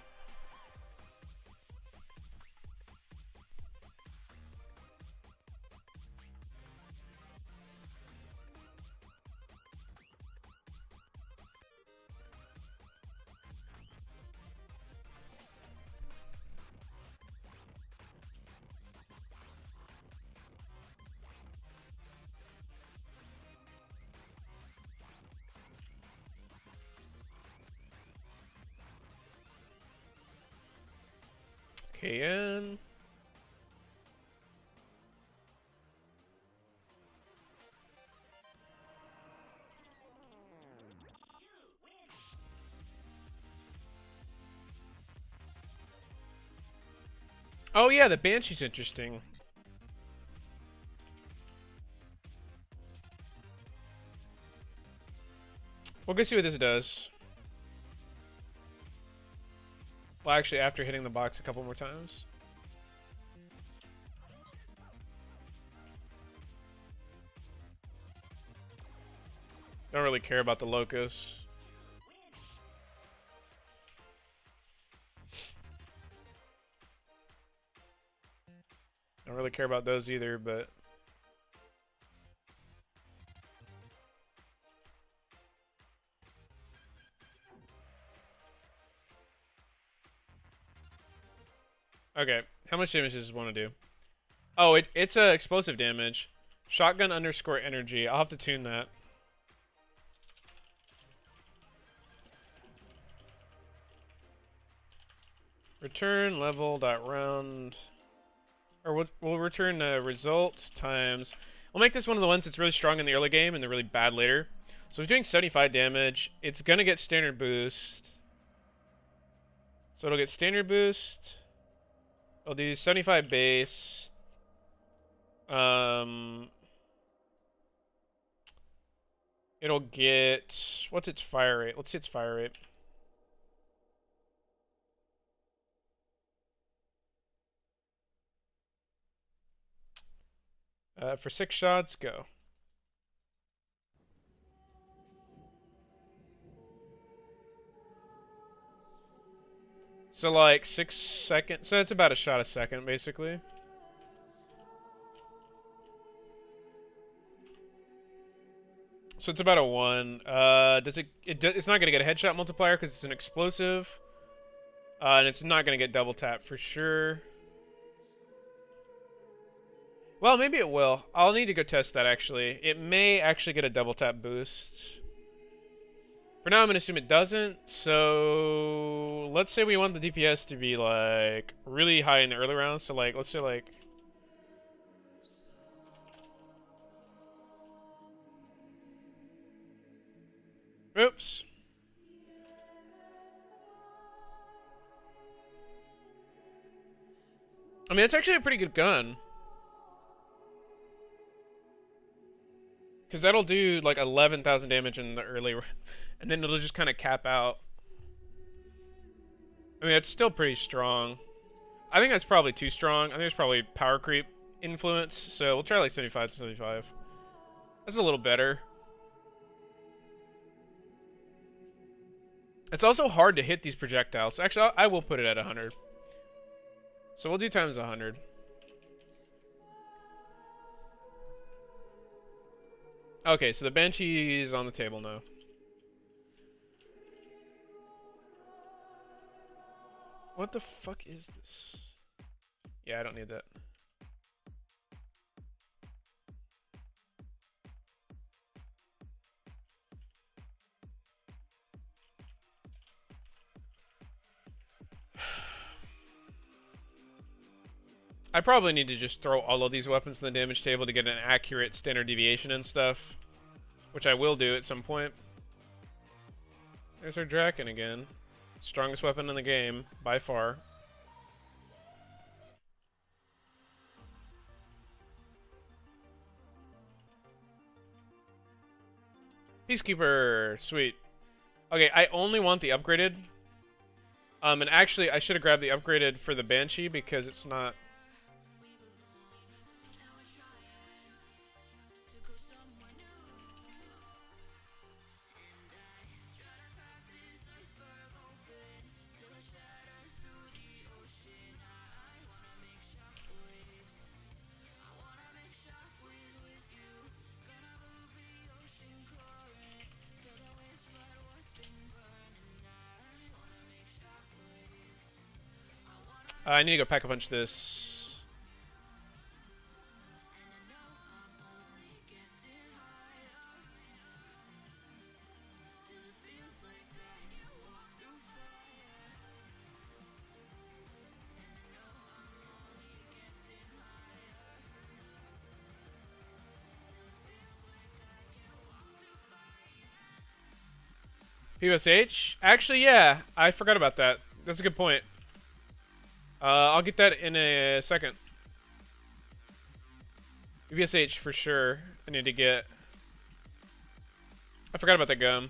KN. Oh yeah, the Banshee's interesting. We'll go see what this does. Well, actually, after hitting the box a couple more times. Don't really care about the Locust. Don't really care about those either, but... Okay, how much damage does this want to do? Oh, it's explosive damage. Shotgun underscore energy. I'll have to tune that. Return level dot round, or we'll return result times. We'll make this one of the ones that's really strong in the early game and they're really bad later. So it's doing 75 damage. It's gonna get standard boost. So it'll get standard boost. I'll do 75 base. Um, it'll get, what's its fire rate? Let's see its fire rate. For 6 shots, go. So like 6 seconds. So it's about a shot a second, basically. So it's about a 1. It's not gonna get a headshot multiplier because it's an explosive. And it's not gonna get double tap for sure. Well, maybe it will. I'll need to go test that actually. It may actually get a double tap boost. For now, I'm gonna assume it doesn't. So let's say we want the DPS to be like really high in the early rounds. So like, let's say like. Oops. I mean, it's actually a pretty good gun. Because that'll do like 11,000 damage in the early, and then it'll just kind of cap out. I mean, it's still pretty strong. I think that's probably too strong. I think it's probably power creep influence. So we'll try like 75 to 75. That's a little better. It's also hard to hit these projectiles. Actually, I will put it at 100. So we'll do times 100. Okay, so the Banshee is on the table now. What the fuck is this? Yeah, I don't need that. I probably need to just throw all of these weapons in the damage table to get an accurate standard deviation and stuff. Which I will do at some point. There's our Draken again. Strongest weapon in the game, by far. Peacekeeper, sweet. Okay, I only want the upgraded. And actually, I should have grabbed the upgraded for the Banshee because it's not... I need to go pack-a-punch this. PSH? Actually, yeah. I forgot about that. That's a good point. I'll get that in a second. BSH for sure. I need to get... I forgot about that gum.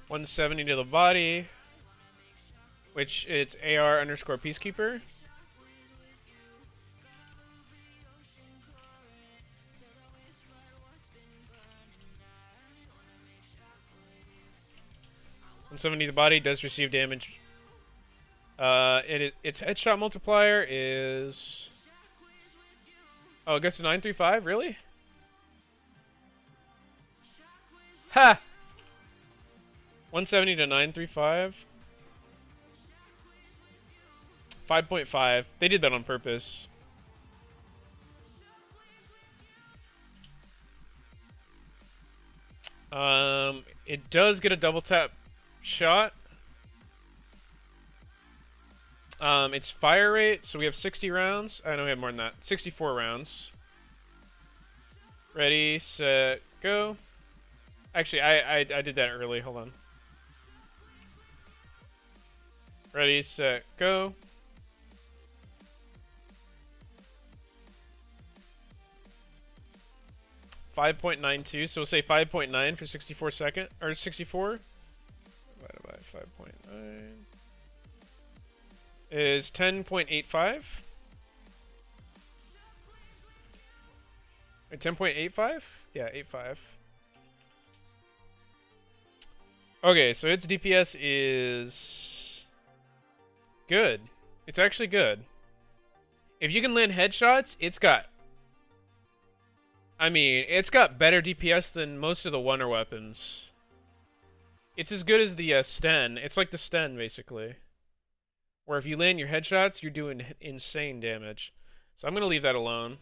$170 to the body, which it's AR underscore Peacekeeper. 170 the body does receive damage. Its headshot multiplier is... Oh, it goes to 935? Really? Ha! 170 to 935. 5.5. They did that on purpose. It does get a double tap shot. Its fire rate, so we have 60 rounds. I know we have more than that. 64 rounds. Ready, set, go. Actually, I did that early. Hold on. Ready, set, go. .92, so we'll say 5.9 for 64 second or 64. Divided by 5.9 is 10.85. 10.85? Yeah, 85. Okay, so its DPS is good. It's actually good. If you can land headshots, it's got... I mean, it's got better DPS than most of the Wonder weapons. It's as good as the Sten. It's like the Sten, basically. Where if you land your headshots, you're doing insane damage. So I'm going to leave that alone.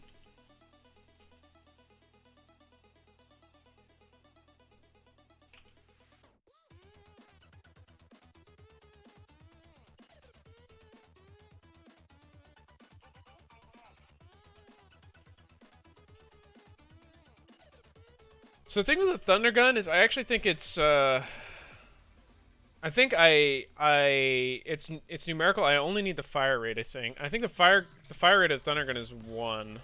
So the thing with the Thunder Gun is I actually think it's I think it's numerical. I only need the fire rate, I think. I think the fire rate of the Thunder Gun is 1.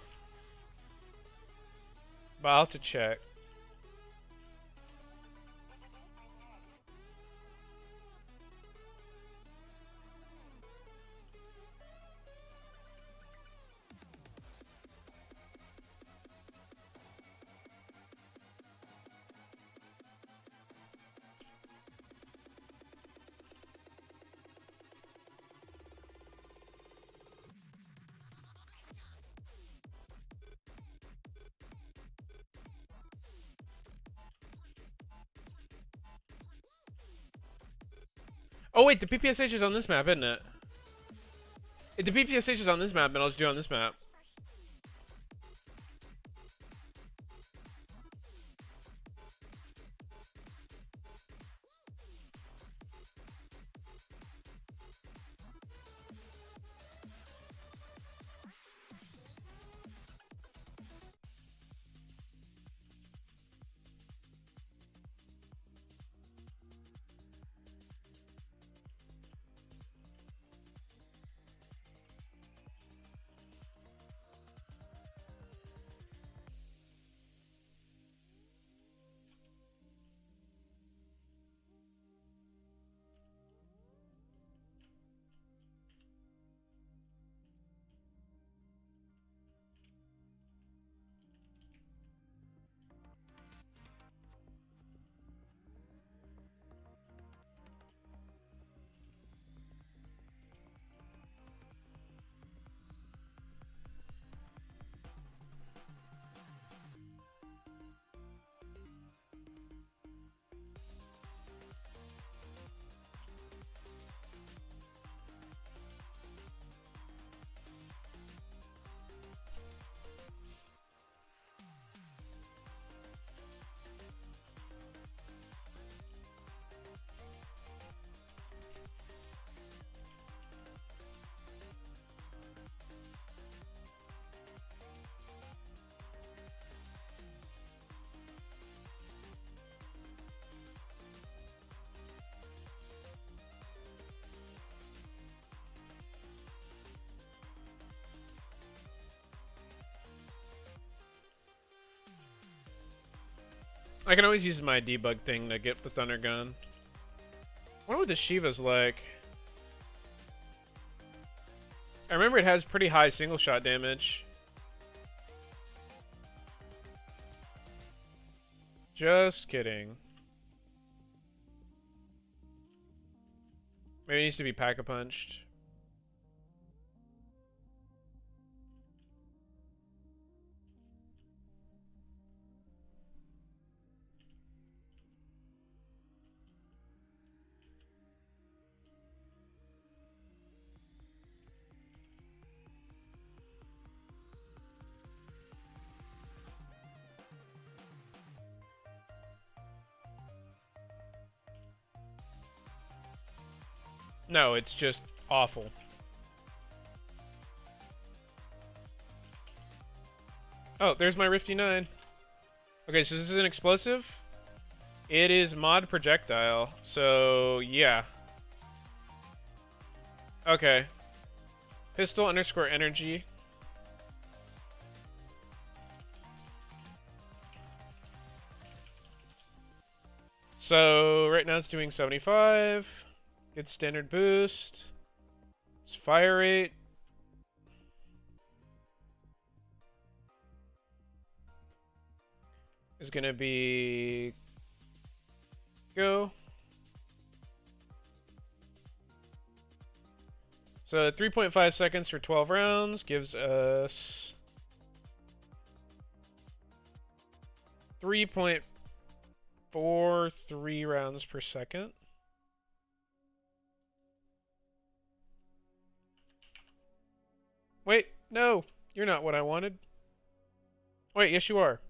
But I'll have to check. Oh wait, the PPSH is on this map, isn't it? If the PPSH is on this map, then I'll just do it on this map. I can always use my debug thing to get the Thunder Gun. I wonder what the Shiva's like. I remember it has pretty high single shot damage. Just kidding. Maybe it needs to be pack-a-punched. No, it's just awful. Oh, there's my Rifty 9. Okay, so this is an explosive. It is mod projectile, so yeah. Okay. Pistol underscore energy. So right now it's doing 75. Good standard boost. Its fire rate. Is gonna be go. So 3.5 seconds for 12 rounds gives us 3.43 rounds per second. Wait, no, you're not what I wanted. Wait, yes you are.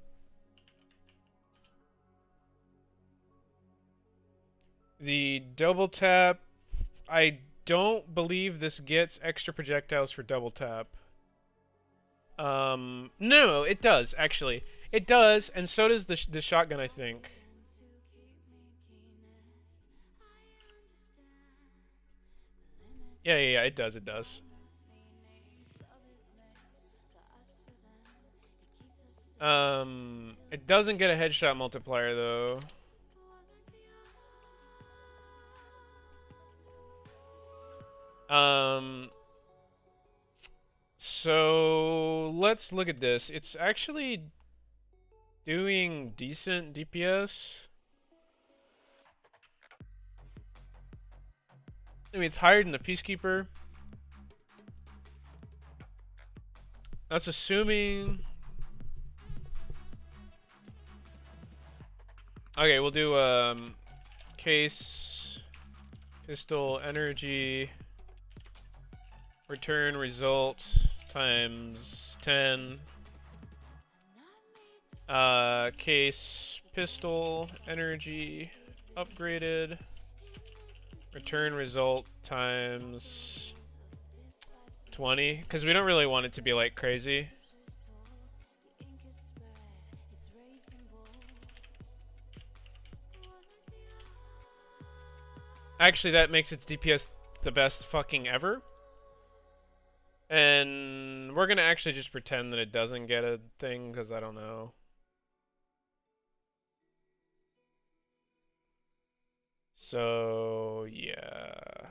The double tap, I don't believe this gets extra projectiles for double tap. No, it does, actually. It does, and so does the shotgun, I think. Yeah, it does, it does. It doesn't get a headshot multiplier, though. So let's look at this. It's actually doing decent DPS. I mean, it's higher than the Peacekeeper. That's assuming... Okay, we'll do, case, pistol, energy, return result times 10. Case, pistol, energy, upgraded, return result times 20. Because we don't really want it to be, like, crazy. Actually, that makes its DPS the best fucking ever. And we're gonna actually just pretend that it doesn't get a thing, because I don't know. So, yeah.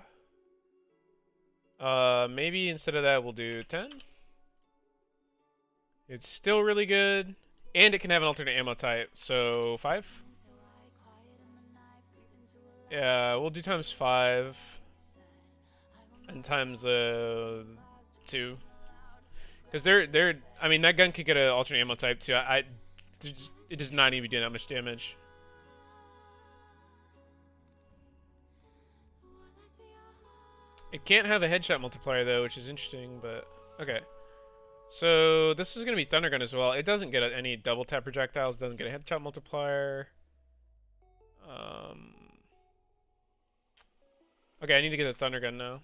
Maybe instead of that, we'll do 10. It's still really good. And it can have an alternate ammo type, so 5? Yeah, we'll do times 5. And times 2. Because I mean, that gun could get an alternate ammo type too. It does not need to be doing that much damage. It can't have a headshot multiplier though, which is interesting, but okay. So this is gonna be Thunder Gun as well. It doesn't get any double tap projectiles, doesn't get a headshot multiplier. Okay, I need to get the Thunder Gun now.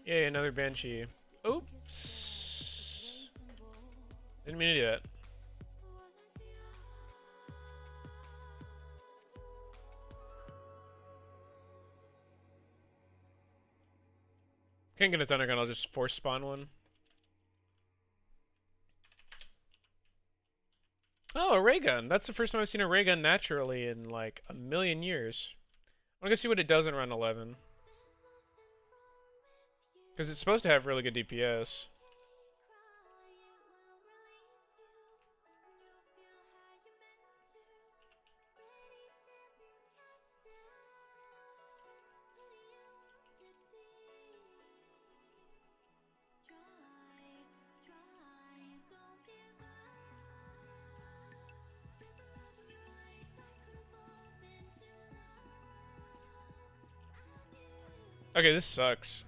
Yay, another Banshee. Oops. Didn't mean to do that. Can't get a thunder gun, I'll just force spawn one. Oh, a ray gun. That's the first time I've seen a ray gun naturally in like a million years. I want to see what it does in run 11. Because it's supposed to have really good DPS. Okay, this sucks.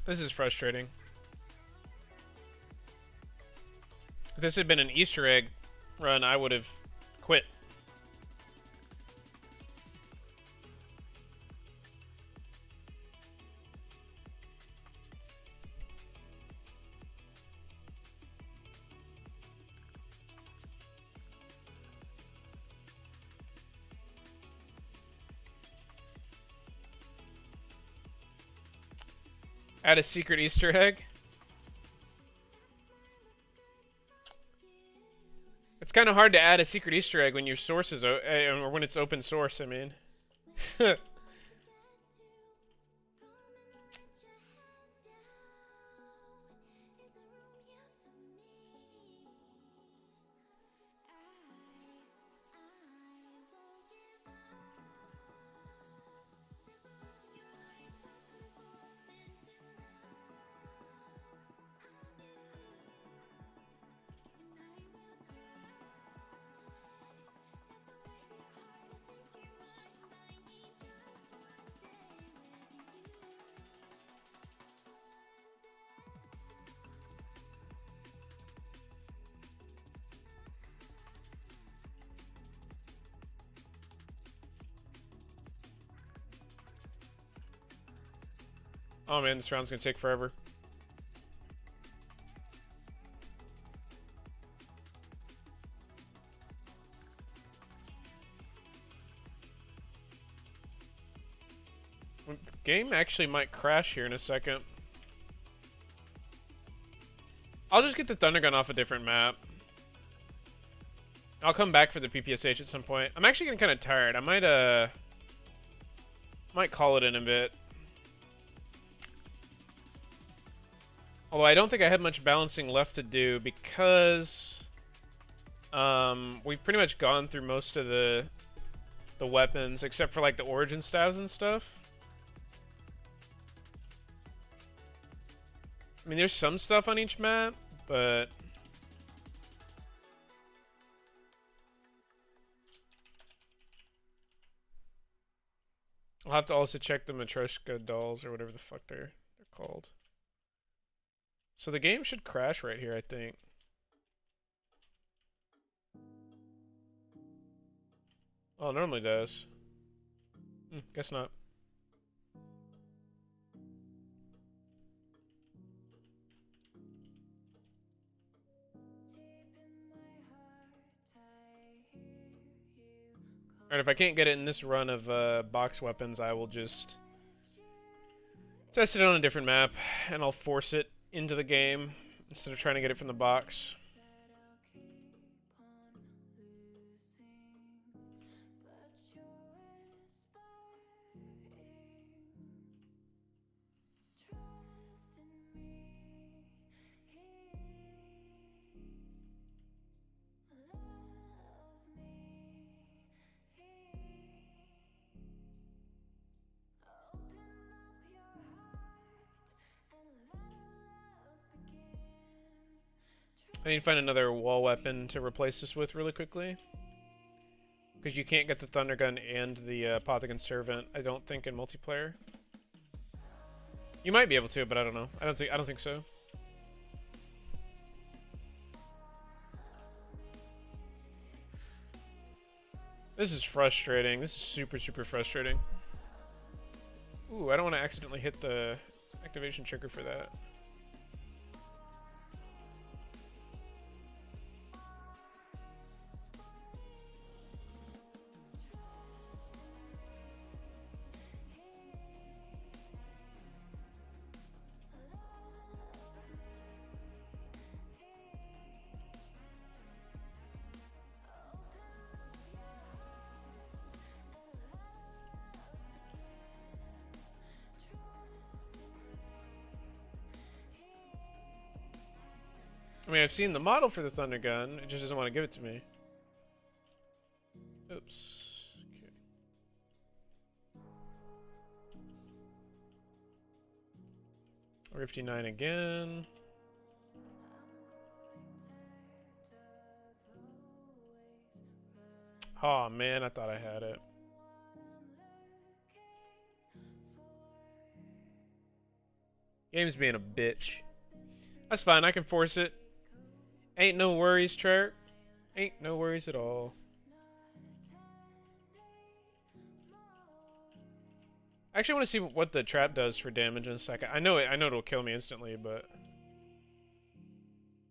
This is frustrating. If this had been an Easter egg run, I would have quit. Add a secret Easter egg. It's kind of hard to add a secret Easter egg when your source is or when it's open source. I mean, oh man, this round's gonna take forever. The game actually might crash here in a second. I'll just get the thunder gun off a different map. I'll come back for the PPSH at some point. I'm actually getting kind of tired. I might call it in a bit. Although I don't think I had much balancing left to do because we've pretty much gone through most of the weapons except for like the origin stabs and stuff. I mean, there's some stuff on each map, but I'll have to also check the Matryoshka dolls or whatever the fuck they're called. So the game should crash right here, I think. Oh, it normally does. Guess not. Alright, if I can't get it in this run of box weapons, I will just test it on a different map, and I'll force it into the game instead of trying to get it from the box. I need to find another wall weapon to replace this with really quickly. Because you can't get the Thunder Gun and the Apothicon Servant, I don't think, in multiplayer. You might be able to, but I don't know. I don't think so. This is frustrating. This is super, super frustrating. Ooh, I don't want to accidentally hit the activation trigger for that. I mean, I've seen the model for the Thunder Gun, it just doesn't want to give it to me. Oops. Okay. 59 again. Oh man, I thought I had it. Game's being a bitch. That's fine, I can force it. Ain't no worries, Trek. Ain't no worries at all. I actually want to see what the trap does for damage in a second. I know it'll kill me instantly, but...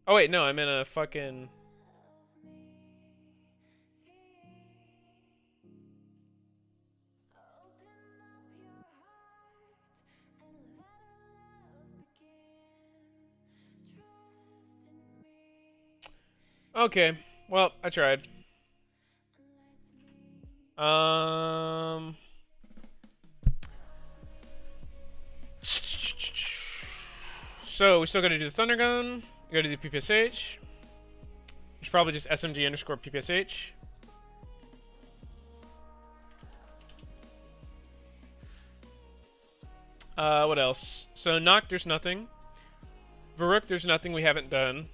Oh wait, no, I'm in a fucking... Okay, well, I tried. So we still gotta do the Thunder Gun. We gotta do the PPSH. Which is probably just SMG underscore PPSH. What else? So Noct, there's nothing. Varuk, there's nothing we haven't done.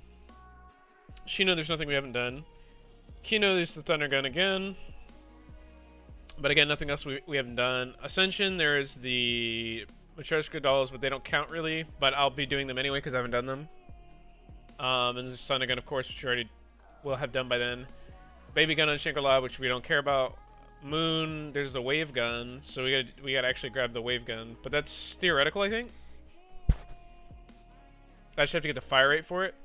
Shino, there's nothing we haven't done. Kino, there's the Thunder Gun again. But again, nothing else we haven't done. Ascension, there is the Matryoshka dolls, but they don't count really. But I'll be doing them anyway because I haven't done them. And there's Thunder Gun, of course, which we already will have done by then. Baby Gun on Shangri-La, which we don't care about. Moon, there's the Wave Gun, so we gotta actually grab the Wave Gun. But that's theoretical, I think. I just have to get the fire rate for it.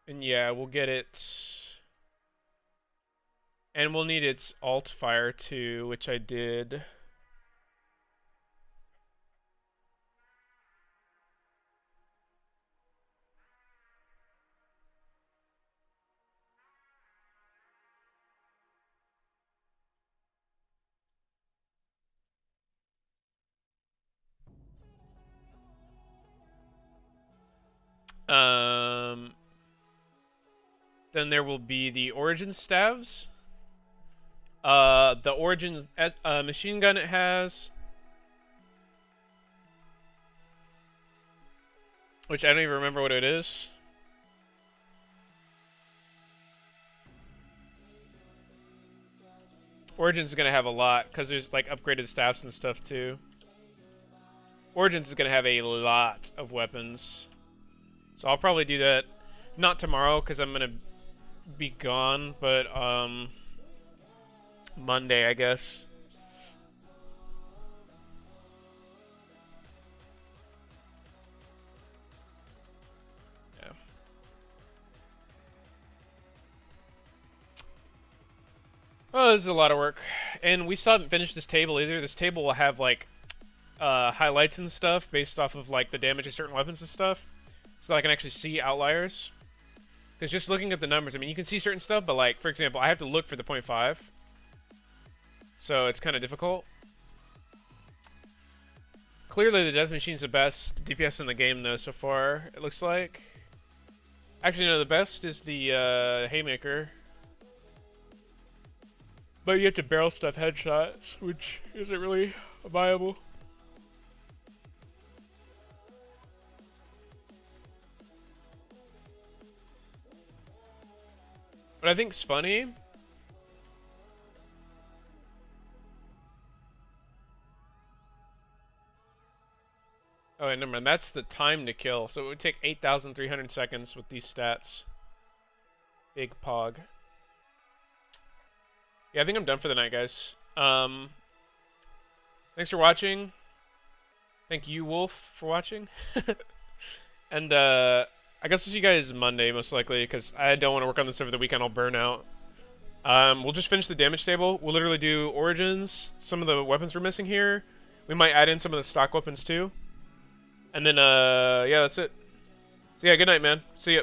And yeah, we'll get it. And we'll need its alt fire too, which I did. Then there will be the Origin Staves. The Origin machine gun it has. Which I don't even remember what it is. Origins is going to have a lot, because there's like upgraded staffs and stuff too. Origins is going to have a lot of weapons. So I'll probably do that, not tomorrow, because I'm going to be gone, but Monday, I guess. Yeah. Oh, this is a lot of work. And we still haven't finished this table either. This table will have like highlights and stuff based off of like the damage of certain weapons and stuff. So that I can actually see outliers. Because just looking at the numbers, I mean, you can see certain stuff, but like, for example, I have to look for the 0.5. So it's kind of difficult. Clearly the Death Machine's the best DPS in the game though so far, it looks like. Actually no, the best is the Haymaker. But you have to barrel stuff headshots, which isn't really viable. What I think's funny... Oh, wait, never mind. That's the time to kill. So it would take 8,300 seconds with these stats. Big pog. Yeah, I think I'm done for the night, guys. Thanks for watching. Thank you, Wolf, for watching. And, I guess I'll see you guys Monday, most likely, because I don't want to work on this over the weekend. I'll burn out. We'll just finish the damage table. We'll literally do origins, some of the weapons we're missing here. We might add in some of the stock weapons, too. And then, yeah, that's it. So, yeah, good night, man. See ya.